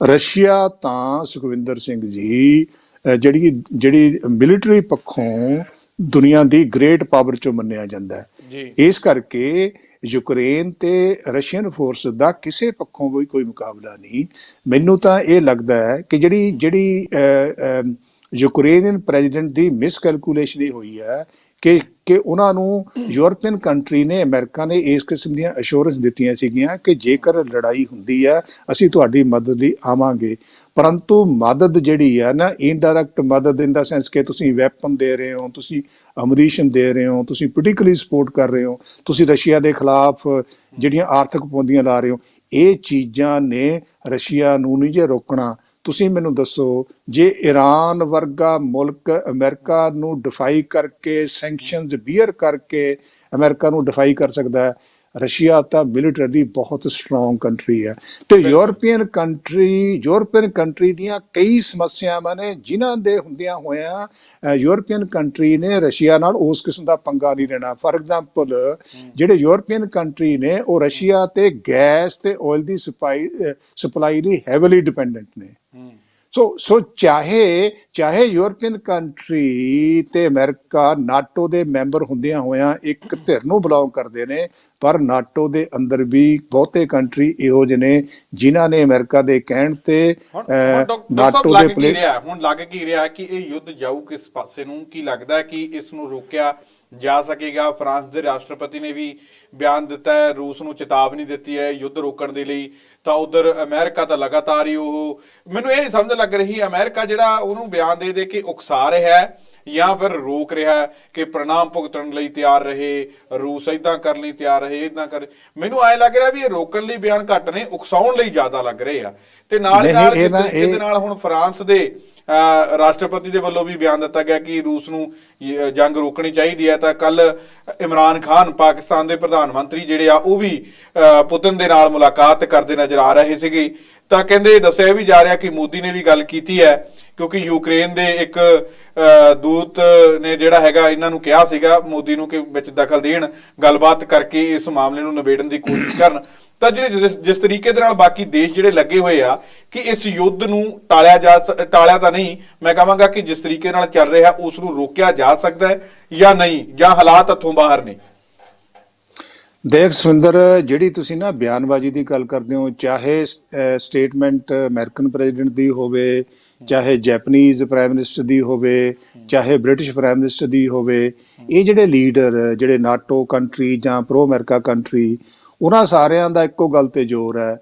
ਰਸ਼ੀਆ ਤਾਂ ਸੁਖਵਿੰਦਰ ਸਿੰਘ ਜੀ ਜਿਹੜੀ ਮਿਲਟਰੀ ਪੱਖੋਂ ਦੁਨੀਆ ਦੀ ਗ੍ਰੇਟ ਪਾਵਰ ਚੋਂ ਮੰਨਿਆ ਜਾਂਦਾ ਹੈ। ਇਸ ਕਰਕੇ ਯੂਕਰੇਨ ਤੇ ਰਸ਼ੀਅਨ ਫੋਰਸ ਦਾ ਕਿਸੇ ਪੱਖੋਂ ਵੀ ਕੋਈ ਮੁਕਾਬਲਾ ਨਹੀਂ। ਮੈਨੂੰ ਤਾਂ ਇਹ ਲੱਗਦਾ ਹੈ ਕਿ ਜਿਹੜੀ ਯੂਕਰੇਨੀਅਨ ਪ੍ਰੈਜ਼ੀਡੈਂਟ ਦੀ ਮਿਸਕੈਲਕੂਲੇਸ਼ਨ ਇਹ ਹੋਈ ਹੈ ਕਿ ਉਹਨਾਂ ਨੂੰ ਯੂਰਪੀਅਨ ਕੰਟਰੀ ਨੇ, ਅਮਰੀਕਾ ਨੇ ਇਸ ਕਿਸਮ ਦੀਆਂ ਅਸ਼ੋਰੈਂਸ ਦਿੱਤੀਆਂ ਸੀਗੀਆਂ ਕਿ ਜੇਕਰ ਲੜਾਈ ਹੁੰਦੀ ਹੈ ਅਸੀਂ ਤੁਹਾਡੀ ਮਦਦ ਲਈ ਆਵਾਂਗੇ। ਪਰੰਤੂ ਮਦਦ ਜਿਹੜੀ ਹੈ ਨਾ, ਇਨਡਾਇਰੈਕਟ ਮਦਦ ਇਨ ਦਾ ਸੈਂਸ ਕਿ ਤੁਸੀਂ ਵੈਪਨ ਦੇ ਰਹੇ ਹੋ, ਤੁਸੀਂ ਅਮਰੀਸ਼ਨ ਦੇ ਰਹੇ ਹੋ, ਤੁਸੀਂ ਪੋਲੀਟੀਕਲੀ ਸਪੋਰਟ ਕਰ ਰਹੇ ਹੋ, ਤੁਸੀਂ ਰਸ਼ੀਆ ਦੇ ਖਿਲਾਫ ਜਿਹੜੀਆਂ ਆਰਥਿਕ ਪਾਬੰਦੀਆਂ ਲਾ ਰਹੇ ਹੋ, ਇਹ ਚੀਜ਼ਾਂ ਨੇ ਰਸ਼ੀਆ ਨੂੰ ਨਹੀਂ ਜੇ ਰੋਕਣਾ। ਤੁਸੀਂ ਮੈਨੂੰ ਦੱਸੋ, ਜੇ ਈਰਾਨ ਵਰਗਾ ਮੁਲਕ ਅਮਰੀਕਾ ਨੂੰ ਡਿਫਾਈ ਕਰਕੇ, ਸੈਂਕਸ਼ਨਸ ਬੀਅਰ ਕਰਕੇ ਅਮਰੀਕਾ ਨੂੰ ਡਿਫਾਈ ਕਰ ਸਕਦਾ ਹੈ, ਰਸ਼ੀਆ ਤਾਂ ਮਿਲੀਟਰੀ ਬਹੁਤ ਸਟਰੋਂਗ ਕੰਟਰੀ ਹੈ। ਤੇ ਯੂਰਪੀਅਨ ਕੰਟਰੀ ਦੀਆਂ ਕਈ ਸਮੱਸਿਆਵਾਂ ਨੇ ਜਿਨ੍ਹਾਂ ਦੇ ਹੁੰਦਿਆਂ ਹੋਇਆਂ ਯੂਰਪੀਅਨ ਕੰਟਰੀ ਨੇ ਰਸ਼ੀਆ ਨਾਲ ਉਸ ਕਿਸਮ ਦਾ ਪੰਗਾ ਨਹੀਂ ਲੈਣਾ। ਫਾਰ ਐਗਜ਼ਾਮਪਲ, ਜਿਹੜੇ ਯੂਰਪੀਅਨ ਕੰਟਰੀ ਨੇ ਉਹ ਰਸ਼ੀਆ ਤੇ ਗੈਸ ਤੇ ਆਇਲ ਦੀ ਸਪਲਾਈ ਲਈ ਹੈਵੀਲੀ ਡਿਪੈਂਡੈਂਟ ਨੇ। ਸੋ ਚਾਹੇ ਯੂਰਪੀਅਨ ਕੰਟਰੀ ਤੇ ਅਮਰੀਕਾ ਨਾਟੋ ਦੇ ਮੈਂਬਰ ਹੁੰਦਿਆਂ ਹੋਇਆਂ ਇੱਕ ਧਿਰ ਨੂੰ ਬਿਲੋਂਗ ਕਰਦੇ ਨੇ, ਪਰ ਨਾਟੋ ਦੇ ਅੰਦਰ ਵੀ ਬਹੁਤੇ ਕੰਟਰੀ ਇਹੋ ਜਿਹੇ ਨੇ ਜਿਨ੍ਹਾਂ ਨੇ ਅਮਰੀਕਾ ਦੇ ਕਹਿਣ ਤੇ ਨਾਟੋ ਦੇ ਹੁਣ ਲੱਗ ਕੀ ਰਿਹਾ ਕਿ ਇਹ ਯੁੱਧ ਜਾਊ ਕਿਸ ਪਾਸੇ ਨੂੰ? ਕੀ ਲੱਗਦਾ ਹੈ ਕਿ ਇਸ ਨੂੰ ਰੋਕਿਆ ਜਾ ਸਕੇਗਾ? ਫਰਾਂਸ ਦੇ ਰਾਸ਼ਟਰਪਤੀ ਨੇ ਵੀ ਬਿਆਨ ਦਿੱਤਾ ਹੈ, ਰੂਸ ਨੂੰ ਚੇਤਾਵਨੀ ਦਿੱਤੀ ਹੈ ਯੁੱਧ ਰੋਕਣ ਦੇ ਲਈ। ਤਾਂ ਉਧਰ ਅਮਰੀਕਾ ਤਾਂ ਲਗਾਤਾਰ ਹੀ ਮੈਨੂੰ ਇਹ ਨਹੀਂ ਸਮਝ ਲੱਗ ਰਹੀ ਅਮਰੀਕਾ ਜਿਹੜਾ ਉਹਨੂੰ ਬਿਆਨ ਦੇ ਕੇ ਉਕਸਾ ਰਿਹਾ ਹੈ ਜਾਂ ਫਿਰ ਰੋਕ ਰਿਹਾ ਹੈ ਕਿ ਪ੍ਰਣਾਮ ਭੁਗਤਣ ਲਈ ਤਿਆਰ ਰਹੇ, ਰੂਸ ਏਦਾਂ ਕਰਨ ਲਈ ਤਿਆਰ ਰਹੇ, ਏਦਾਂ ਕਰ। ਮੈਨੂੰ ਐਂ ਲੱਗ ਰਿਹਾ ਵੀ ਇਹ ਰੋਕਣ ਲਈ ਬਿਆਨ ਘੱਟ ਨੇ, ਉਕਸਾਉਣ ਲਈ ਜ਼ਿਆਦਾ ਲੱਗ ਰਹੇ ਆ। ਤੇ ਨਾਲ ਦੇ ਨਾਲ ਹੁਣ ਫਰਾਂਸ ਦੇ ਰਾਸ਼ਟਰਪਤੀ ਦੇ ਵੱਲੋਂ ਵੀ ਬਿਆਨ ਦਿੱਤਾ ਗਿਆ ਕਿ ਰੂਸ ਨੂੰ ਜੰਗ ਰੋਕਣੀ ਚਾਹੀਦੀ ਹੈ। ਤਾਂ ਕੱਲ ਇਮਰਾਨ ਖਾਨ ਪਾਕਿਸਤਾਨ ਦੇ ਪ੍ਰਧਾਨ ਮੰਤਰੀ ਜਿਹੜੇ ਆ ਉਹ ਵੀ ਪੁਤਿਨ ਦੇ ਨਾਲ ਮੁਲਾਕਾਤ ਕਰਦੇ ਨਜ਼ਰ ਆ ਰਹੇ ਸੀਗੇ। ਤਾਂ ਕਹਿੰਦੇ ਦੱਸਿਆ ਵੀ ਜਾ ਰਿਹਾ ਕਿ ਮੋਦੀ ਨੇ ਵੀ ਗੱਲ ਕੀਤੀ ਹੈ, ਕਿਉਂਕਿ ਯੂਕਰੇਨ ਦੇ ਇੱਕ ਦੂਤ ਨੇ ਜਿਹੜਾ ਹੈਗਾ ਇਹਨਾਂ ਨੂੰ ਕਿਹਾ ਸੀਗਾ ਮੋਦੀ ਨੂੰ ਕਿ ਵਿੱਚ ਦਖਲ ਦੇਣ, ਗੱਲਬਾਤ ਕਰਕੇ ਇਸ ਮਾਮਲੇ ਨੂੰ ਨਿਬੇੜਨ ਦੀ ਕੋਸ਼ਿਸ਼ ਕਰਨ। ਤਾਂ ਜਿਹੜੇ ਜਿਸ ਤਰੀਕੇ ਦੇ ਨਾਲ ਬਾਕੀ ਦੇਸ਼ ਜਿਹੜੇ ਲੱਗੇ ਹੋਏ ਆ ਕਿ ਇਸ ਯੁੱਧ ਨੂੰ ਟਾਲਿਆ ਤਾਂ ਨਹੀਂ, ਮੈਂ ਕਹਾਂਗਾ ਕਿ ਜਿਸ ਤਰੀਕੇ ਨਾਲ ਚੱਲ ਰਿਹਾ ਉਸ ਨੂੰ ਰੋਕਿਆ ਜਾ ਸਕਦਾ ਹੈ ਜਾਂ ਨਹੀਂ, ਜਾਂ ਹਾਲਾਤ ਹੱਥੋਂ ਬਾਹਰ ਨੇ? ਦੇਖ ਸਵਿੰਦਰ, ਜਿਹੜੀ ਤੁਸੀਂ ਨਾ ਬਿਆਨਬਾਜ਼ੀ ਦੀ ਗੱਲ ਕਰਦੇ ਹੋ, ਚਾਹੇ ਸਟੇਟਮੈਂਟ ਅਮਰੀਕਨ ਪ੍ਰੈਜ਼ੀਡੈਂਟ ਦੀ ਹੋਵੇ, ਚਾਹੇ ਜੈਪਨੀਜ਼ ਪ੍ਰਾਈਮ ਮਿਨਿਸਟਰ ਦੀ ਹੋਵੇ, ਚਾਹੇ ਬ੍ਰਿਟਿਸ਼ ਪ੍ਰਾਈਮ ਮਿਨਿਸਟਰ ਦੀ ਹੋਵੇ, ਇਹ ਜਿਹੜੇ ਲੀਡਰ ਜਿਹੜੇ ਨਾਟੋ ਕੰਟਰੀ ਜਾਂ ਪ੍ਰੋ ਅਮਰੀਕਾ ਕੰਟਰੀ, ਉਹਨਾਂ ਸਾਰਿਆਂ ਦਾ ਇੱਕੋ ਗੱਲ ਤੇ ਜ਼ੋਰ ਹੈ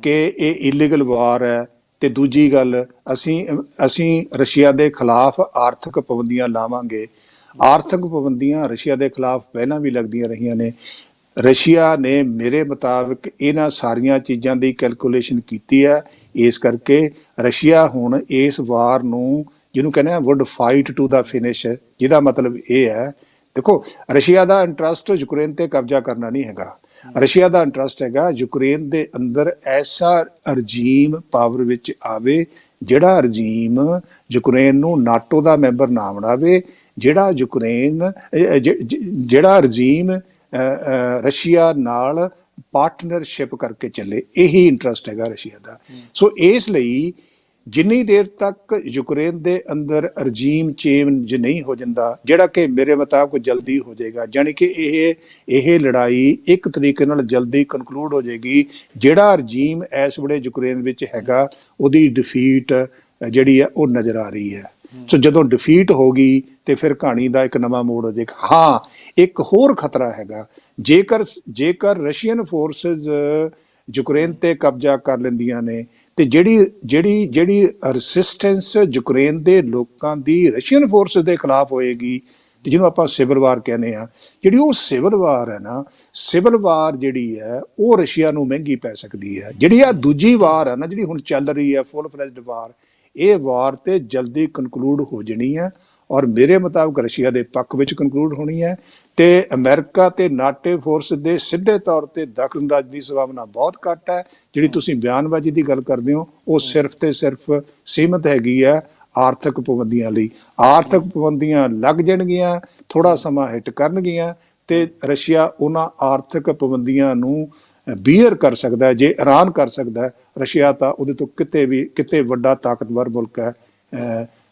ਕਿ ਇਹ ਇਲੀਗਲ ਵਾਰ ਹੈ। ਤੇ ਦੂਜੀ ਗੱਲ, ਅਸੀਂ ਰਸ਼ੀਆ ਦੇ ਖਿਲਾਫ ਆਰਥਿਕ ਪਾਬੰਦੀਆਂ ਲਾਵਾਂਗੇ। ਆਰਥਿਕ ਪਾਬੰਦੀਆਂ ਰਸ਼ੀਆ ਦੇ ਖਿਲਾਫ ਪਹਿਲਾਂ ਵੀ ਲੱਗਦੀਆਂ ਰਹੀਆਂ ਨੇ। ਰਸ਼ੀਆ ਨੇ ਮੇਰੇ ਮੁਤਾਬਕ ਇਹਨਾਂ ਸਾਰੀਆਂ ਚੀਜ਼ਾਂ ਦੀ ਕੈਲਕੂਲੇਸ਼ਨ ਕੀਤੀ ਹੈ। ਇਸ ਕਰਕੇ ਰਸ਼ੀਆ ਹੁਣ ਇਸ ਵਾਰ ਨੂੰ, ਜਿਹਨੂੰ ਕਹਿੰਦੇ ਆ would fight to the finish, ਜਿਹਦਾ ਮਤਲਬ ਇਹ ਹੈ, ਦੇਖੋ ਰਸ਼ੀਆ ਦਾ ਇੰਟਰਸਟ ਯੂਕਰੇਨ ਤੇ ਕਬਜ਼ਾ ਕਰਨਾ ਨਹੀਂ ਹੈਗਾ। ਰਸ਼ੀਆ ਦਾ ਇੰਟਰਸਟ ਹੈਗਾ ਯੂਕਰੇਨ ਦੇ ਅੰਦਰ ਐਸਾ ਰਜੀਮ ਪਾਵਰ ਵਿੱਚ ਆਵੇ ਜਿਹੜਾ ਰਜੀਮ ਯੂਕਰੇਨ ਨੂੰ ਨਾਟੋ ਦਾ ਮੈਂਬਰ ਨਾ ਬਣਾਵੇ, ਜਿਹੜਾ ਰਜੀਮ ਰਸ਼ੀਆ ਨਾਲ ਪਾਰਟਨਰਸ਼ਿਪ ਕਰਕੇ ਚੱਲੇ। ਇਹੀ ਇੰਟਰਸਟ ਹੈਗਾ ਰਸ਼ੀਆ ਦਾ। ਸੋ ਇਸ ਲਈ ਜਿੰਨੀ ਦੇਰ ਤੱਕ ਯੂਕਰੇਨ ਦੇ ਅੰਦਰ ਰਜੀਮ ਚੇਂਜ ਨਹੀਂ ਹੋ ਜਾਂਦਾ, ਜਿਹੜਾ ਕਿ ਮੇਰੇ ਮੁਤਾਬਕ ਜਲਦੀ ਹੋ ਜਾਏਗਾ, ਜਾਣੀ ਕਿ ਇਹ ਲੜਾਈ ਇੱਕ ਤਰੀਕੇ ਨਾਲ ਜਲਦੀ ਕਨਕਲੂਡ ਹੋ ਜਾਏਗੀ। ਜਿਹੜਾ ਰਜੀਮ ਇਸ ਵੇਲੇ ਯੂਕਰੇਨ ਵਿੱਚ ਹੈਗਾ ਉਹਦੀ ਡਿਫੀਟ ਜਿਹੜੀ ਹੈ ਉਹ ਨਜ਼ਰ ਆ ਰਹੀ ਹੈ। ਸੋ ਜਦੋਂ ਡਿਫੀਟ ਹੋ ਗਈ ਤੇ ਫਿਰ ਕਹਾਣੀ ਦਾ ਇੱਕ ਨਵਾਂ ਮੋੜ ਹੋ ਜਾਏਗਾ। ਹਾਂ, ਇੱਕ ਹੋਰ ਖਤਰਾ ਹੈਗਾ, ਜੇਕਰ ਰਸ਼ੀਅਨ ਫੋਰਸਿਸ ਯੂਕਰੇਨ ਤੇ ਕਬਜ਼ਾ ਕਰ ਲੈਂਦੀਆਂ ਨੇ ਤੇ ਜਿਹੜੀ ਰੈਸਿਸਟੈਂਸ ਯੂਕਰੇਨ ਦੇ ਲੋਕਾਂ ਦੀ ਰਸ਼ੀਅਨ ਫੋਰਸਿਸ ਦੇ ਖਿਲਾਫ ਹੋਏਗੀ, ਤੇ ਜਿਹਨੂੰ ਆਪਾਂ ਸਿਵਲ ਵਾਰ ਕਹਿੰਦੇ ਆ, ਜਿਹੜੀ ਉਹ ਸਿਵਲ ਵਾਰ ਹੈ ਨਾ, ਸਿਵਲ ਵਾਰ ਜਿਹੜੀ ਹੈ ਉਹ ਰਸ਼ੀਆ ਨੂੰ ਮਹਿੰਗੀ ਪੈ ਸਕਦੀ ਹੈ। ਜਿਹੜੀ ਆ ਦੂਜੀ ਵਾਰ ਹੈ ਨਾ, ਜਿਹੜੀ ਹੁਣ ਚੱਲ ਰਹੀ ਹੈ ਫੁੱਲ ਫਲੈਜਡ ਵਾਰ, ਇਹ ਵਾਰ ਤੇ ਜਲਦੀ ਕਨਕਲੂਡ ਹੋ ਜਾਣੀ ਹੈ ਔਰ ਮੇਰੇ ਮੁਤਾਬਕ ਰਸ਼ੀਆ ਦੇ ਪੱਖ ਵਿੱਚ ਕਨਕਲੂਡ ਹੋਣੀ ਹੈ। ਤੇ ਅਮਰੀਕਾ ਤੇ ਨਾਟੋ ਫੋਰਸ ਦੇ ਸਿੱਧੇ ਤੌਰ ਤੇ ਦਖਲਅੰਦਾਜ਼ੀ ਦੀ ਸੰਭਾਵਨਾ ਬਹੁਤ ਘੱਟ ਹੈ। ਜਿਹੜੀ ਤੁਸੀਂ ਬਿਆਨਬਾਜ਼ੀ ਦੀ ਗੱਲ ਕਰਦੇ ਹੋ ਉਹ ਸਿਰਫ ਤੇ ਸਿਰਫ ਸੀਮਤ ਹੈਗੀ ਹੈ ਆਰਥਿਕ ਪਾਬੰਦੀਆਂ ਲਈ। ਆਰਥਿਕ ਪਾਬੰਦੀਆਂ ਲੱਗ ਜਾਣਗੀਆਂ, ਥੋੜਾ ਸਮਾਂ ਹਿੱਟ ਕਰਨਗੀਆਂ ਤੇ ਰਸ਼ੀਆ ਉਹਨਾਂ ਆਰਥਿਕ ਪਾਬੰਦੀਆਂ ਨੂੰ ਬੀਅਰ ਕਰ ਸਕਦਾ ਹੈ। ਜੇ ਇਰਾਨ ਕਰ ਸਕਦਾ ਹੈ, ਰਸ਼ੀਆ ਤਾਂ ਉਹਦੇ ਤੋਂ ਕਿਤੇ ਵੱਡਾ ਤਾਕਤਵਰ ਮੁਲਕ ਹੈ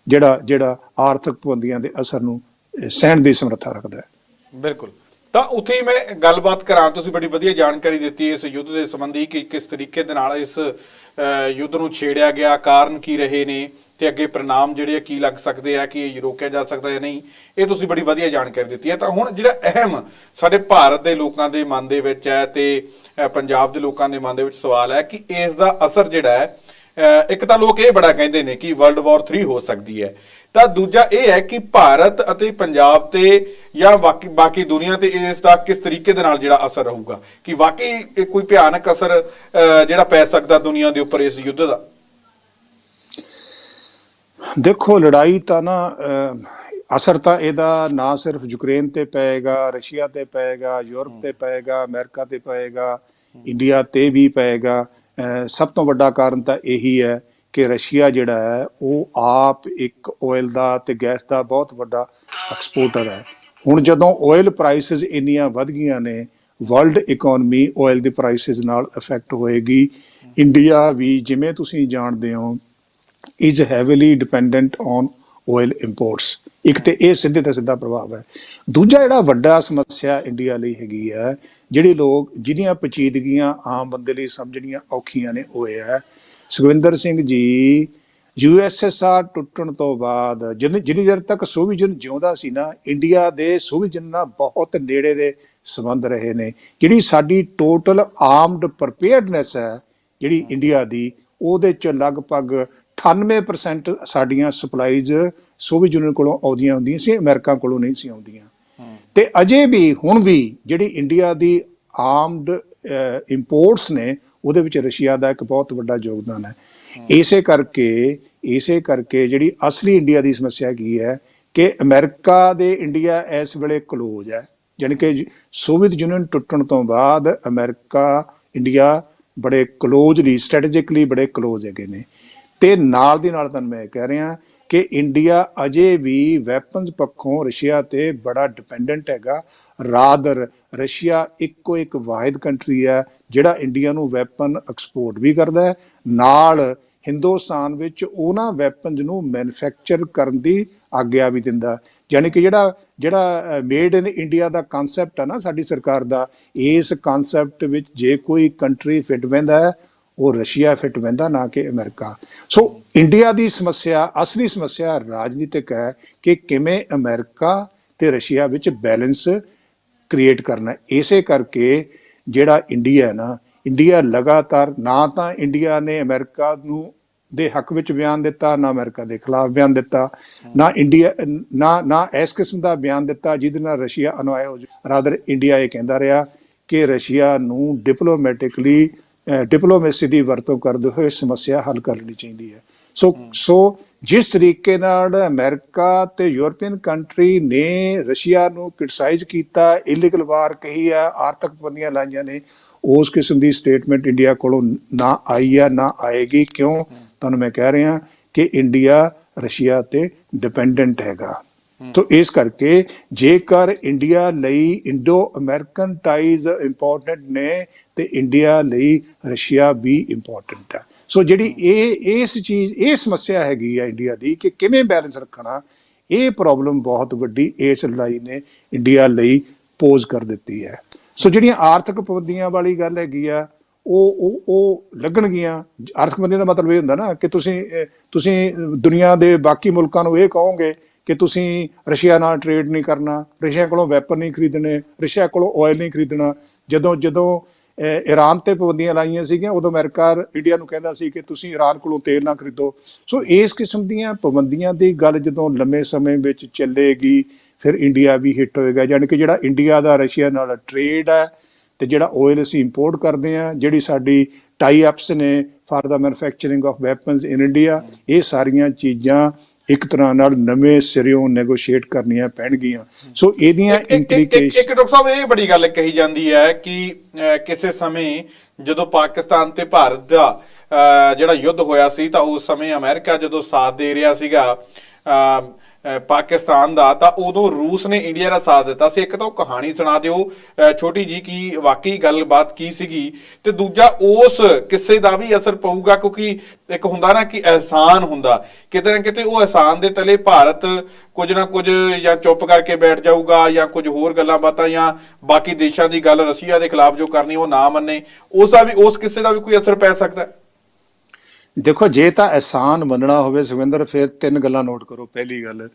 ਜਿਹੜਾ ਆਰਥਿਕ ਪਾਬੰਦੀਆਂ ਦੇ ਅਸਰ ਨੂੰ ਸਹਿਣ ਦੀ ਸਮਰੱਥਾ ਰੱਖਦਾ ਹੈ। ਬਿਲਕੁਲ। ਤਾਂ ਉੱਥੇ ਹੀ ਮੈਂ ਗੱਲਬਾਤ ਕਰਾਂ, ਤੁਸੀਂ ਬੜੀ ਵਧੀਆ ਜਾਣਕਾਰੀ ਦਿੱਤੀ ਇਸ ਯੁੱਧ ਦੇ ਸੰਬੰਧੀ ਕਿ ਕਿਸ ਤਰੀਕੇ ਦੇ ਨਾਲ ਇਸ ਯੁੱਧ ਨੂੰ ਛੇੜਿਆ ਗਿਆ, ਕਾਰਨ ਕੀ ਰਹੇ ਨੇ ਤੇ ਅੱਗੇ परिणाम ਜਿਹੜੇ ਆ ਕੀ ਲੱਗ ਸਕਦੇ ਆ, ਕਿ ਇਹ ਰੋਕਿਆ ਜਾ ਸਕਦਾ ਜਾਂ ਨਹੀਂ, ਇਹ ਤੁਸੀਂ ਬੜੀ ਵਧੀਆ ਜਾਣਕਾਰੀ ਦਿੱਤੀ ਹੈ। ਤਾਂ ਹੁਣ ਜਿਹੜਾ ਅਹਿਮ ਸਾਡੇ ਭਾਰਤ ਦੇ ਲੋਕਾਂ ਦੇ ਮਨ ਦੇ ਵਿੱਚ ਹੈ ਤੇ ਪੰਜਾਬ ਦੇ ਲੋਕਾਂ ਦੇ ਮਨ ਦੇ ਵਿੱਚ ਸਵਾਲ ਹੈ ਕਿ ਇਸ ਦਾ ਅਸਰ ਜਿਹੜਾ ਹੈ, ਇੱਕ ਤਾਂ ਲੋਕ ਇਹ ਬੜਾ ਕਹਿੰਦੇ ਨੇ ਕਿ ਵਰਲਡ ਵਾਰ 3 ਹੋ ਸਕਦੀ ਹੈ, ਤਾਂ ਦੂਜਾ ਇਹ ਹੈ ਕਿ ਭਾਰਤ ਅਤੇ ਪੰਜਾਬ ਤੇ ਜਾਂ ਬਾਕੀ ਦੁਨੀਆ ਤੇ ਇਸ ਦਾ ਕਿਸ ਤਰੀਕੇ ਦੇ ਨਾਲ ਜਿਹੜਾ ਅਸਰ ਰਹੂਗਾ, ਕਿ ਵਾਕਈ ਕੋਈ ਭਿਆਨਕ ਅਸਰ ਜਿਹੜਾ ਪੈ ਸਕਦਾ ਦੁਨੀਆ ਦੇ ਉੱਪਰ ਇਸ ਯੁੱਧ ਦਾ? ਦੇਖੋ, ਲੜਾਈ ਤਾਂ ਨਾ ਅਸਰ ਤਾਂ ਇਹਦਾ ਨਾ ਸਿਰਫ ਯੂਕਰੇਨ ਤੇ ਪਏਗਾ, ਰਸ਼ੀਆ ਤੇ ਪਏਗਾ, ਯੂਰਪ ਤੇ ਪਏਗਾ, ਅਮਰੀਕਾ ਤੇ ਪਏਗਾ, ਇੰਡੀਆ ਤੇ ਵੀ ਪਏਗਾ। ਸਭ ਤੋਂ ਵੱਡਾ ਕਾਰਨ ਤਾਂ ਇਹੀ ਹੈ ਕਿ ਰਸ਼ੀਆ ਜਿਹੜਾ ਹੈ ਉਹ ਆਪ ਇੱਕ ਆਇਲ ਦਾ ਤੇ ਗੈਸ ਦਾ ਬਹੁਤ ਵੱਡਾ ਐਕਸਪੋਰਟਰ ਹੈ। ਹੁਣ ਜਦੋਂ ਆਇਲ ਪ੍ਰਾਈਸਿਸ ਇੰਨੀਆਂ ਵੱਧ ਗਈਆਂ ਨੇ, ਵਰਲਡ ਇਕਨੋਮੀ ਆਇਲ ਦੇ ਪ੍ਰਾਈਸਿਸ ਨਾਲ ਅਫੈਕਟ ਹੋਏਗੀ। ਇੰਡੀਆ ਵੀ, ਜਿਵੇਂ ਤੁਸੀਂ ਜਾਣਦੇ ਹੋ, is heavily dependent on oil imports। ਇੱਕ ਤੇ ਇਹ ਸਿੱਧੇ ਤੇ ਸਿੱਧਾ ਪ੍ਰਭਾਵ ਹੈ। ਦੂਜਾ ਜਿਹੜਾ ਵੱਡਾ ਸਮੱਸਿਆ ਇੰਡੀਆ ਲਈ ਹੈਗੀ ਹੈ, ਜਿਹੜੀ ਲੋਕ ਜਿਹਦੀਆਂ ਪਚੀਦਗੀਆਂ ਆਮ ਬੰਦੇ ਲਈ ਸਮਝਣੀਆਂ ਔਖੀਆਂ ਨੇ, ਉਹ ਇਹ ਹੈ, ਸੁਖਵਿੰਦਰ ਸਿੰਘ ਜੀ, USSR ਟੁੱਟਣ ਤੋਂ ਬਾਅਦ ਜਿੰਨੀ ਦੇਰ ਤੱਕ ਸੋਵੀਅਤ ਯੂਨੀਅਨ ਜਿਉਂਦਾ ਸੀ ਨਾ, ਇੰਡੀਆ ਦੇ ਸੋਵੀਅਤ ਯੂਨੀਅਨ ਨਾਲ ਬਹੁਤ ਨੇੜੇ ਦੇ ਸੰਬੰਧ ਰਹੇ ਨੇ। ਜਿਹੜੀ ਸਾਡੀ ਟੋਟਲ ਆਰਮਡ ਪ੍ਰਪੇਅਰਡਨੈਸ ਹੈ ਜਿਹੜੀ ਇੰਡੀਆ ਦੀ, ਉਹਦੇ 'ਚ ਲਗਭਗ 98% ਸਾਡੀਆਂ ਸਪਲਾਈਜ਼ ਸੋਵੀਅਤ ਯੂਨੀਅਨ ਕੋਲੋਂ ਆਉਂਦੀਆਂ ਹੁੰਦੀਆਂ ਸੀ, ਅਮਰੀਕਾ ਕੋਲੋਂ ਨਹੀਂ ਸੀ ਆਉਂਦੀਆਂ। ਤੇ ਅਜੇ ਵੀ ਹੁਣ ਵੀ ਜਿਹੜੀ ਇੰਡੀਆ ਦੀ ਆਰਮਡ ਇੰਪੋਰਟਸ ਨੇ, ਉਹਦੇ ਵਿੱਚ ਰਸ਼ੀਆ ਦਾ ਇੱਕ ਬਹੁਤ ਵੱਡਾ ਯੋਗਦਾਨ ਹੈ। ਇਸੇ ਕਰਕੇ ਜਿਹੜੀ ਅਸਲੀ ਇੰਡੀਆ ਦੀ ਸਮੱਸਿਆ ਕੀ ਹੈ ਕਿ ਅਮਰੀਕਾ ਦੇ ਇੰਡੀਆ ਇਸ ਵੇਲੇ ਕਲੋਜ਼ ਹੈ। ਜਾਣੀ ਕਿ ਸੋਵੀਅਤ ਯੂਨੀਅਨ ਟੁੱਟਣ ਤੋਂ ਬਾਅਦ ਅਮਰੀਕਾ ਇੰਡੀਆ ਬੜੇ ਕਲੋਜ਼ਲੀ, ਸਟ੍ਰੈਟੇਜਿਕਲੀ ਬੜੇ ਕਲੋਜ਼ ਹੈਗੇ ਨੇ। ਤੇ ਨਾਲ ਦੀ ਨਾਲ ਤੁਹਾਨੂੰ ਮੈਂ ਕਹਿ ਰਿਹਾ ਕਿ ਇੰਡੀਆ ਅਜੇ ਵੀ ਵੈਪਨਸ ਪੱਖੋਂ ਰਸ਼ੀਆ ਤੇ ਬੜਾ ਡਿਪੈਂਡੈਂਟ ਹੈਗਾ। ਰਾਦਰ ਰਸ਼ੀਆ ਇੱਕੋ ਇੱਕ ਵਾਹਿਦ ਕੰਟਰੀ ਹੈ ਜਿਹੜਾ ਇੰਡੀਆ ਨੂੰ ਵੈਪਨ ਐਕਸਪੋਰਟ ਵੀ ਕਰਦਾ ਹੈ, ਨਾਲ ਹਿੰਦੁਸਤਾਨ ਵਿੱਚ ਉਹਨਾਂ ਵੈਪਨਸ ਨੂੰ ਮੈਨੂਫੈਕਚਰ ਕਰਨ ਦੀ ਆਗਿਆ ਵੀ ਦਿੰਦਾ। ਯਾਨੀ ਕਿ ਜਿਹੜਾ made in India the concept ਹੈ ਨਾ ਸਾਡੀ ਸਰਕਾਰ ਦਾ, ਇਸ ਕਨਸੈਪਟ ਵਿੱਚ ਜੇ ਕੋਈ ਕੰਟਰੀ ਫਿੱਟ ਬਹਿੰਦਾ ਹੈ ਉਹ ਰਸ਼ੀਆ ਫਿੱਟ ਬਹਿੰਦਾ, ਨਾ ਕਿ ਅਮਰੀਕਾ। ਸੋ ਇੰਡੀਆ ਦੀ ਸਮੱਸਿਆ, ਅਸਲੀ ਸਮੱਸਿਆ ਰਾਜਨੀਤਿਕ ਹੈ ਕਿ ਕਿਵੇਂ ਅਮਰੀਕਾ ਤੇ ਰਸ਼ੀਆ ਵਿੱਚ ਬੈਲੈਂਸ ਕ੍ਰੀਏਟ ਕਰਨਾ। ਇਸੇ ਕਰਕੇ ਜਿਹੜਾ ਇੰਡੀਆ ਹੈ ਨਾ, ਇੰਡੀਆ ਲਗਾਤਾਰ, ਨਾ ਤਾਂ ਇੰਡੀਆ ਨੇ ਅਮਰੀਕਾ ਨੂੰ ਦੇ ਹੱਕ ਵਿੱਚ ਬਿਆਨ ਦਿੱਤਾ, ਨਾ ਅਮਰੀਕਾ ਦੇ ਖਿਲਾਫ ਬਿਆਨ ਦਿੱਤਾ, ਨਾ ਇੰਡੀਆ ਨਾ ਇਸ ਕਿਸਮ ਦਾ ਬਿਆਨ ਦਿੱਤਾ ਜਿਹਦੇ ਨਾਲ ਰਸ਼ੀਆ ਅਨੁਆਏ ਹੋ ਜਾਵੇ। ਰਾਦਰ ਇੰਡੀਆ ਇਹ ਕਹਿੰਦਾ ਰਿਹਾ ਕਿ ਰਸ਼ੀਆ ਨੂੰ ਡਿਪਲੋਮੇਸੀ ਦੀ ਵਰਤੋਂ ਕਰਦੇ ਹੋਏ ਸਮੱਸਿਆ ਹੱਲ ਕਰ ਲੈਣੀ ਚਾਹੀਦੀ ਹੈ। ਸੋ ਜਿਸ ਤਰੀਕੇ ਨਾਲ ਅਮਰੀਕਾ ਤੇ ਯੂਰਪੀਅਨ ਕੰਟਰੀ ਨੇ ਰਸ਼ੀਆ ਨੂੰ ਕ੍ਰਿਟਿਸਾਈਜ਼ ਕੀਤਾ, ਇਲੀਗਲ ਵਾਰ ਕਹੀ ਆ, ਆਰਥਿਕ ਪਾਬੰਦੀਆਂ ਲਾਈਆਂ ਨੇ, ਉਸ ਕਿਸਮ ਦੀ ਸਟੇਟਮੈਂਟ ਇੰਡੀਆ ਕੋਲੋਂ ਨਾ ਆਈ ਆ, ਨਾ ਆਏਗੀ। ਕਿਉਂ? ਤੁਹਾਨੂੰ ਮੈਂ ਕਹਿ ਰਿਹਾ ਕਿ ਇੰਡੀਆ ਰਸ਼ੀਆ ਤੇ ਡਿਪੈਂਡੈਂਟ ਹੈਗਾ। ਤੋ ਇਸ ਕਰਕੇ ਜੇਕਰ ਇੰਡੀਆ ਲਈ ਇੰਡੋ ਅਮਰੀਕਨ ਟਾਈਜ਼ ਇੰਪੋਰਟੈਂਟ ਨੇ ਤੇ ਇੰਡੀਆ ਲਈ ਰਸ਼ੀਆ ਵੀ ਇੰਪੋਰਟੈਂਟ ਹੈ। ਸੋ ਜਿਹੜੀ ਇਹ ਸਮੱਸਿਆ ਹੈਗੀ ਆ ਇੰਡੀਆ ਦੀ ਕਿ ਕਿਵੇਂ ਬੈਲੈਂਸ ਰੱਖਣਾ, ਇਹ ਪ੍ਰੋਬਲਮ ਬਹੁਤ ਵੱਡੀ ਇਸ ਲੜਾਈ ਨੇ ਇੰਡੀਆ ਲਈ ਪੋਜ਼ ਕਰ ਦਿੱਤੀ ਹੈ। ਸੋ ਜਿਹੜੀਆਂ ਆਰਥਿਕ ਪਾਬੰਦੀਆਂ ਵਾਲੀ ਗੱਲ ਹੈਗੀ ਆ ਉਹ ਲੱਗਣਗੀਆਂ। ਆਰਥਿਕ ਪਾਬੰਦੀਆਂ ਦਾ ਮਤਲਬ ਇਹ ਹੁੰਦਾ ਨਾ ਕਿ ਤੁਸੀਂ ਦੁਨੀਆ ਦੇ ਬਾਕੀ ਮੁਲਕਾਂ ਨੂੰ ਇਹ ਕਹੋਗੇ ਕਿ ਤੁਸੀਂ ਰਸ਼ੀਆ ਨਾਲ ਟ੍ਰੇਡ ਨਹੀਂ ਕਰਨਾ, ਰਸ਼ੀਆ ਕੋਲੋਂ ਵੈਪਨ ਨਹੀਂ ਖਰੀਦਣੇ, ਰਸ਼ੀਆ ਕੋਲੋਂ ਆਇਲ ਨਹੀਂ ਖਰੀਦਣਾ। ਜਦੋਂ ਈਰਾਨ ਤੇ ਪਾਬੰਦੀਆਂ ਲਾਈਆਂ ਸੀਗੀਆਂ ਉਦੋਂ ਅਮਰੀਕਾ ਇੰਡੀਆ ਨੂੰ ਕਹਿੰਦਾ ਸੀ ਕਿ ਤੁਸੀਂ ਈਰਾਨ ਕੋਲੋਂ ਤੇਲ ਨਾ ਖਰੀਦੋ। ਸੋ ਇਸ ਕਿਸਮ ਦੀਆਂ ਪਾਬੰਦੀਆਂ ਦੀ ਗੱਲ ਜਦੋਂ ਲੰਮੇ ਸਮੇਂ ਵਿੱਚ ਚੱਲੇਗੀ ਫਿਰ ਇੰਡੀਆ ਵੀ ਹਿੱਟ ਹੋਏਗਾ। ਯਾਨੀ ਕਿ ਜਿਹੜਾ ਇੰਡੀਆ ਦਾ ਰਸ਼ੀਆ ਨਾਲ ਟ੍ਰੇਡ ਹੈ ਤੇ ਜਿਹੜਾ ਆਇਲ ਅਸੀਂ ਇੰਪੋਰਟ ਕਰਦੇ ਹਾਂ, ਜਿਹੜੀ ਸਾਡੀ ਟਾਈ ਅਪਸ ਨੇ for the manufacturing of weapons in India, ਇਹ ਸਾਰੀਆਂ ਚੀਜ਼ਾਂ ਇੱਕ ਤਰ੍ਹਾਂ ਨਾਲ ਨਵੇਂ ਸਿਰਿਓਂ ਨੈਗੋਸ਼ੀਏਟ ਕਰਨੀਆਂ ਪੈਣਗੀਆਂ। ਸੋ ਇਹਦੀਆਂ ਇੰਪਲੀਕੇਸ਼ਨ। ਇੱਕ ਡਾਕਟਰ ਸਾਹਿਬ ਇਹ ਬੜੀ ਗੱਲ ਕਹੀ ਜਾਂਦੀ ਹੈ ਕਿ ਕਿਸੇ ਸਮੇਂ ਜਦੋਂ ਪਾਕਿਸਤਾਨ ਤੇ ਭਾਰਤ ਦਾ ਜਿਹੜਾ ਯੁੱਧ ਹੋਇਆ ਸੀ ਤਾਂ ਉਸ ਸਮੇਂ ਅਮਰੀਕਾ ਜਦੋਂ ਸਾਥ ਦੇ ਰਿਹਾ ਸੀਗਾ ਪਾਕਿਸਤਾਨ ਦਾ, ਤਾਂ ਉਦੋਂ ਰੂਸ ਨੇ ਇੰਡੀਆ ਦਾ ਸਾਥ ਦਿੱਤਾ ਸੀ। ਇੱਕ ਤਾਂ ਉਹ ਕਹਾਣੀ ਸੁਣਾ ਦਿਓ ਛੋਟੀ ਜੀ ਕਿ ਵਾਕਈ ਗੱਲਬਾਤ ਕੀ ਸੀਗੀ, ਤੇ ਦੂਜਾ ਉਸ ਕਿੱਸੇ ਦਾ ਵੀ ਅਸਰ ਪਊਗਾ ਕਿਉਂਕਿ ਇੱਕ ਹੁੰਦਾ ਨਾ ਕਿ ਅਹਿਸਾਨ ਹੁੰਦਾ, ਕਿਤੇ ਨਾ ਕਿਤੇ ਉਹ ਅਹਿਸਾਨ ਦੇ ਤਲੇ ਭਾਰਤ ਕੁਝ ਨਾ ਕੁਝ ਜਾਂ ਚੁੱਪ ਕਰਕੇ ਬੈਠ ਜਾਊਗਾ ਜਾਂ ਕੁਝ ਹੋਰ ਗੱਲਾਂ ਬਾਤਾਂ ਜਾਂ ਬਾਕੀ ਦੇਸ਼ਾਂ ਦੀ ਗੱਲ ਰਸ਼ੀਆ ਦੇ ਖਿਲਾਫ ਜੋ ਕਰਨੀ ਉਹ ਨਾ ਮੰਨੇ, ਉਸ ਕਿੱਸੇ ਦਾ ਵੀ ਕੋਈ ਅਸਰ ਪੈ ਸਕਦਾ। ਦੇਖੋ, ਜੇ ਤਾਂ ਅਹਿਸਾਨ ਮੰਨਣਾ ਹੋਵੇ ਸੁਖਵਿੰਦਰ, ਫਿਰ ਤਿੰਨ ਗੱਲਾਂ ਨੋਟ ਕਰੋ। ਪਹਿਲੀ ਗੱਲ,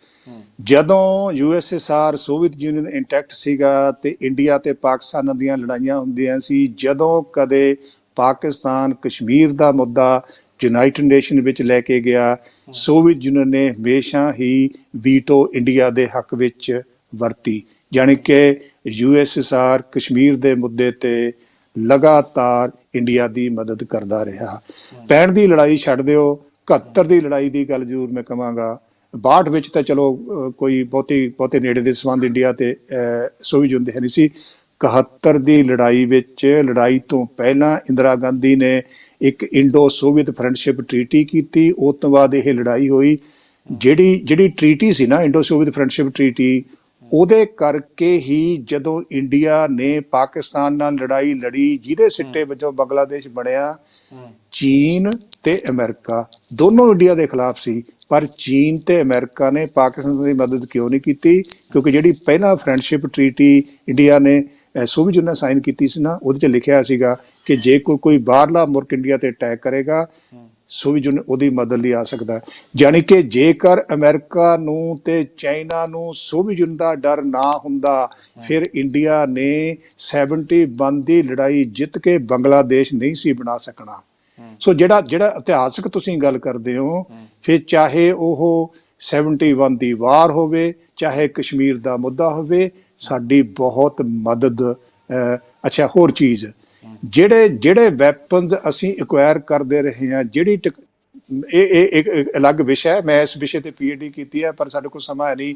ਜਦੋਂ USSR ਸੋਵੀਅਤ ਯੂਨੀਅਨ ਇੰਟੈਕਟ ਸੀਗਾ ਤੇ ਇੰਡੀਆ ਤੇ ਪਾਕਿਸਤਾਨ ਦੀਆਂ ਲੜਾਈਆਂ ਹੁੰਦੀਆਂ ਸੀ, ਜਦੋਂ ਕਦੇ ਪਾਕਿਸਤਾਨ ਕਸ਼ਮੀਰ ਦਾ ਮੁੱਦਾ ਯੂਨਾਈਟਿਡ ਨੇਸ਼ਨ ਵਿੱਚ ਲੈ ਕੇ ਗਿਆ, ਸੋਵੀਅਤ ਯੂਨੀਅਨ ਨੇ ਹਮੇਸ਼ਾ ਹੀ ਵੀਟੋ ਇੰਡੀਆ ਦੇ ਹੱਕ ਵਿੱਚ ਵਰਤੀ। ਜਾਣੀ ਕਿ USSR ਕਸ਼ਮੀਰ ਦੇ ਮੁੱਦੇ ਤੇ ਲਗਾਤਾਰ ਇੰਡੀਆ ਦੀ ਮਦਦ ਕਰਦਾ ਰਿਹਾ। 65 ਦੀ ਲੜਾਈ ਛੱਡ ਦਿਓ, 71 ਦੀ ਲੜਾਈ ਦੀ ਗੱਲ ਜ਼ਰੂਰ ਮੈਂ ਕਹਾਂਗਾ। 62 ਵਿੱਚ ਤਾਂ ਚਲੋ ਕੋਈ ਬਹੁਤੇ ਨੇੜੇ ਦੇ ਸੰਬੰਧ ਇੰਡੀਆ ਤੇ ਸੋਵੀਅਤ ਯੂਨੀਅਨ ਦੇ ਹੈ ਨਹੀਂ ਸੀ। 71 ਦੀ ਲੜਾਈ ਵਿੱਚ, ਲੜਾਈ ਤੋਂ ਪਹਿਲਾਂ ਇੰਦਰਾ ਗਾਂਧੀ ਨੇ ਇੱਕ ਇੰਡੋ ਸੋਵੀਅਤ ਫਰੈਂਡਸ਼ਿਪ ਟਰੀਟੀ ਕੀਤੀ। ਉਸ ਤੋਂ ਬਾਅਦ ਇਹ ਲੜਾਈ ਹੋਈ। ਜਿਹੜੀ ਟਰੀਟੀ ਸੀ ਨਾ, ਇੰਡੋ ਸੋਵੀਅਤ ਫਰੈਂਡਸ਼ਿਪ ਟਰੀਟੀ, ਉਹਦੇ ਕਰਕੇ ਹੀ ਜਦੋਂ ਇੰਡੀਆ ਨੇ ਪਾਕਿਸਤਾਨ ਨਾਲ ਲੜਾਈ ਲੜੀ, ਜਿਹਦੇ ਸਿੱਟੇ ਵਜੋਂ ਬੰਗਲਾਦੇਸ਼ ਬਣਿਆ, ਚੀਨ ਤੇ ਅਮਰੀਕਾ ਦੋਨੋਂ ਇੰਡੀਆ ਦੇ ਖਿਲਾਫ ਸੀ। ਪਰ ਚੀਨ ਤੇ ਅਮਰੀਕਾ ਨੇ ਪਾਕਿਸਤਾਨ ਦੀ ਮਦਦ ਕਿਉਂ ਨਹੀਂ ਕੀਤੀ? ਕਿਉਂਕਿ ਜਿਹੜੀ ਪਹਿਲਾਂ ਫਰੈਂਡਸ਼ਿਪ ਟਰੀਟੀ ਇੰਡੀਆ ਨੇ ਸੋਵੀਅਤ ਯੂਨੀਅਨ ਸਾਈਨ ਕੀਤੀ ਸੀ ਨਾ, ਉਹਦੇ 'ਚ ਲਿਖਿਆ ਸੀਗਾ ਕਿ ਜੇ ਕੋਈ ਬਾਹਰਲਾ ਮੁਲਕ ਇੰਡੀਆ ਤੇ ਅਟੈਕ ਕਰੇਗਾ, ਸੋਵੀਅਤ ਯੂਨੀਅਨ ਉਹਦੀ ਮਦਦ ਲਈ ਆ ਸਕਦਾ। ਜਾਣੀ ਕਿ ਜੇਕਰ ਅਮਰੀਕਾ ਨੂੰ ਤੇ ਚਾਈਨਾ ਨੂੰ ਸੋਵੀਅਤ ਯੂਨੀਅਨ ਦਾ ਡਰ ਨਾ ਹੁੰਦਾ, ਫਿਰ ਇੰਡੀਆ ਨੇ 71 ਦੀ ਲੜਾਈ ਜਿੱਤ ਕੇ ਬੰਗਲਾਦੇਸ਼ ਨਹੀਂ ਸੀ ਬਣਾ ਸਕਣਾ। ਸੋ ਜਿਹੜਾ ਇਤਿਹਾਸਕ ਤੁਸੀਂ ਗੱਲ ਕਰਦੇ ਹੋ, ਫਿਰ ਚਾਹੇ ਉਹ 71 ਦੀ ਵਾਰ ਹੋਵੇ, ਚਾਹੇ ਕਸ਼ਮੀਰ ਦਾ ਮੁੱਦਾ ਹੋਵੇ, ਸਾਡੀ ਬਹੁਤ ਮਦਦ। ਅੱਛਾ, ਹੋਰ ਚੀਜ਼, ਜਿਹੜੇ ਵੈਪਨਸ ਅਸੀਂ ਐਕਵਾਇਰ ਕਰਦੇ ਰਹੇ ਹਾਂ, ਜਿਹੜੀ ਇਹ ਇੱਕ ਅਲੱਗ ਵਿਸ਼ਾ ਹੈ। ਮੈਂ ਇਸ ਵਿਸ਼ੇ ਤੇ PhD ਕੀਤੀ ਹੈ, ਪਰ ਸਾਡੇ ਕੋਲ ਸਮਾਂ ਹੈ ਨਹੀਂ।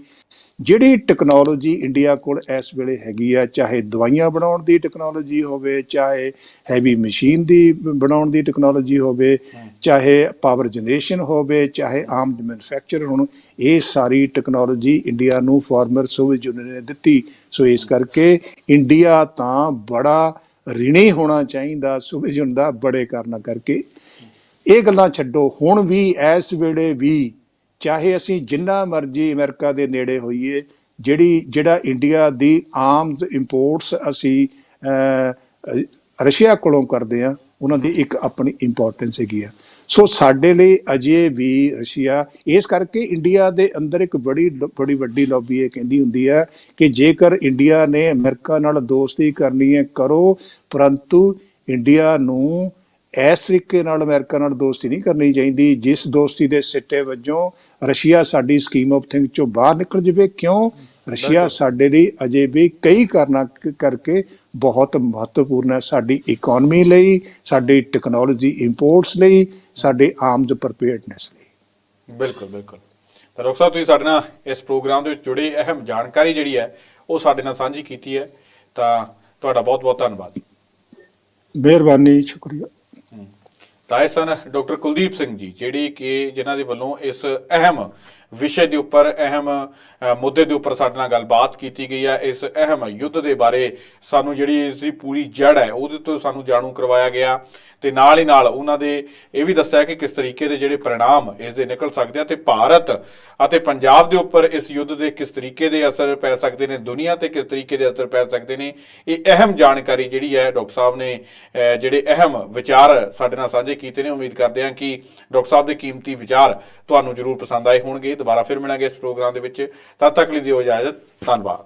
ਜਿਹੜੀ ਟੈਕਨੋਲੋਜੀ ਇੰਡੀਆ ਕੋਲ ਇਸ ਵੇਲੇ ਹੈਗੀ ਆ, ਚਾਹੇ ਦਵਾਈਆਂ ਬਣਾਉਣ ਦੀ ਟੈਕਨੋਲੋਜੀ ਹੋਵੇ, ਚਾਹੇ ਹੈਵੀ ਮਸ਼ੀਨ ਦੀ ਬਣਾਉਣ ਦੀ ਟੈਕਨੋਲੋਜੀ ਹੋਵੇ, ਚਾਹੇ ਪਾਵਰ ਜਨਰੇਸ਼ਨ ਹੋਵੇ, ਚਾਹੇ ਆਰਮਡ ਮੈਨੂਫੈਕਚਰ ਹੋਣ, ਇਹ ਸਾਰੀ ਟੈਕਨੋਲੋਜੀ ਇੰਡੀਆ ਨੂੰ ਫਾਰਮਰ ਸੋਵੀਅਤ ਯੂਨੀਅਨ ਨੇ ਦਿੱਤੀ। ਸੋ ਇਸ ਕਰਕੇ ਇੰਡੀਆ ਤਾਂ ਬੜਾ ਰਿਣੀ ਹੋਣਾ ਚਾਹੀਦਾ ਸੋਵੀਅਤ ਯੂਨੀਅਨ ਦਾ ਬੜੇ ਕਾਰਨਾਂ ਕਰਕੇ। ਇਹ ਗੱਲਾਂ ਛੱਡੋ, ਹੁਣ ਵੀ ਇਸ ਵੇਲੇ ਵੀ ਚਾਹੇ ਅਸੀਂ ਜਿੰਨਾ ਮਰਜ਼ੀ ਅਮਰੀਕਾ ਦੇ ਨੇੜੇ ਹੋਈਏ, ਜਿਹੜਾ ਇੰਡੀਆ ਦੀ ਆਰਮਸ ਇੰਪੋਰਟਸ ਅਸੀਂ ਰਸ਼ੀਆ ਕੋਲੋਂ ਕਰਦੇ ਹਾਂ, ਉਹਨਾਂ ਦੀ ਇੱਕ ਆਪਣੀ ਇੰਪੋਰਟੈਂਸ ਹੈਗੀ ਆ। ਸੋ ਸਾਡੇ ਲਈ ਅਜੇ ਵੀ ਰਸ਼ੀਆ, ਇਸ ਕਰਕੇ ਇੰਡੀਆ ਦੇ ਅੰਦਰ ਇੱਕ ਬੜੀ ਵੱਡੀ ਲੌਬੀ ਇਹ ਕਹਿੰਦੀ ਹੁੰਦੀ ਹੈ ਕਿ ਜੇਕਰ ਇੰਡੀਆ ਨੇ ਅਮਰੀਕਾ ਨਾਲ ਦੋਸਤੀ ਕਰਨੀ ਹੈ ਕਰੋ, ਪਰੰਤੂ ਇੰਡੀਆ ਨੂੰ ਇਸ ਤਰੀਕੇ ਨਾਲ ਅਮਰੀਕਾ ਨਾਲ ਦੋਸਤੀ ਨਹੀਂ ਕਰਨੀ ਚਾਹੀਦੀ ਜਿਸ ਦੋਸਤੀ ਦੇ ਸਿੱਟੇ ਵਜੋਂ ਰਸ਼ੀਆ ਸਾਡੀ ਸਕੀਮ ਆਫ ਥਿੰਗ ਚੋਂ ਬਾਹਰ ਨਿਕਲ ਜਾਵੇ। ਕਿਉਂ? ਰਸ਼ੀਆ ਸਾਡੇ ਲਈ ਅਜੇ ਵੀ ਕਈ ਕਾਰਨਾਂ ਕਰਕੇ ਬਹੁਤ ਮਹੱਤਵਪੂਰਨ ਹੈ, ਸਾਡੀ ਇਕਨੋਮੀ ਲਈ, ਸਾਡੀ ਟੈਕਨੋਲੋਜੀ ਇੰਪੋਰਟਸ ਲਈ, ਸਾਡੇ ਆਰਮਜ਼ ਪ੍ਰਪੇਅਰਡਨੈਸ ਲਈ। ਬਿਲਕੁਲ ਬਿਲਕੁਲ। ਤਾਂ ਡਾਕਟਰ ਸਾਹਿਬ, ਤੁਸੀਂ ਸਾਡੇ ਨਾਲ ਇਸ ਪ੍ਰੋਗਰਾਮ ਦੇ ਵਿੱਚ ਜੁੜੇ ਅਹਿਮ ਜਾਣਕਾਰੀ ਜਿਹੜੀ ਹੈ ਉਹ ਸਾਡੇ ਨਾਲ ਸਾਂਝੀ ਕੀਤੀ ਹੈ, ਤਾਂ ਤੁਹਾਡਾ ਬਹੁਤ ਬਹੁਤ ਧੰਨਵਾਦ। ਮਿਹਰਬਾਨੀ, ਸ਼ੁਕਰੀਆ। ਤਾਂ ਇਹ ਸਨ ਡਾਕਟਰ ਕੁਲਦੀਪ ਸਿੰਘ ਜੀ, ਜਿਨ੍ਹਾਂ ਦੇ ਵੱਲੋਂ ਇਸ ਅਹਿਮ ਵਿਸ਼ੇ ਦੇ ਉੱਪਰ, ਅਹਿਮ ਮੁੱਦੇ ਦੇ ਉੱਪਰ ਸਾਡੇ ਨਾਲ ਗੱਲਬਾਤ ਕੀਤੀ ਗਈ ਹੈ। ਇਸ ਅਹਿਮ ਯੁੱਧ ਦੇ ਬਾਰੇ ਸਾਨੂੰ ਜਿਹੜੀ ਇਸ ਦੀ ਪੂਰੀ ਜੜ ਹੈ ਉਹਦੇ ਤੋਂ ਸਾਨੂੰ ਜਾਣੂ ਕਰਵਾਇਆ ਗਿਆ, ਤੇ ਨਾਲ ਹੀ ਨਾਲ ਉਹਨਾਂ ਦੇ ਇਹ ਵੀ ਦੱਸਿਆ ਕਿ ਕਿਸ ਤਰੀਕੇ ਦੇ ਜਿਹੜੇ परिणाम ਇਸ ਦੇ ਨਿਕਲ ਸਕਦੇ ਆ, ਤੇ ਭਾਰਤ ਅਤੇ ਪੰਜਾਬ ਦੇ ਉੱਪਰ ਇਸ ਯੁੱਧ ਦੇ ਕਿਸ ਤਰੀਕੇ ਦੇ ਅਸਰ ਪੈ ਸਕਦੇ ਨੇ, ਦੁਨੀਆ ਤੇ ਕਿਸ ਤਰੀਕੇ ਦੇ ਅਸਰ ਪੈ ਸਕਦੇ ਨੇ। ਇਹ ਅਹਿਮ ਜਾਣਕਾਰੀ ਜਿਹੜੀ ਹੈ ਡਾਕਟਰ ਸਾਹਿਬ ਨੇ ਜਿਹੜੇ ਅਹਿਮ ਵਿਚਾਰ ਸਾਡੇ ਨਾਲ ਸਾਂਝੇ ਕੀਤੇ ਨੇ। ਉਮੀਦ ਕਰਦੇ ਹਾਂ ਕਿ ਡਾਕਟਰ ਸਾਹਿਬ ਦੇ ਕੀਮਤੀ ਵਿਚਾਰ ਤੁਹਾਨੂੰ ਜ਼ਰੂਰ ਪਸੰਦ ਆਏ ਹੋਣਗੇ। ਦੁਬਾਰਾ ਫਿਰ ਮਿਲਾਂਗੇ ਇਸ ਪ੍ਰੋਗਰਾਮ ਦੇ ਵਿੱਚ, ਤਦ ਤੱਕ ਲਈ ਦਿਓ ਇਜਾਜ਼ਤ। ਧੰਨਵਾਦ।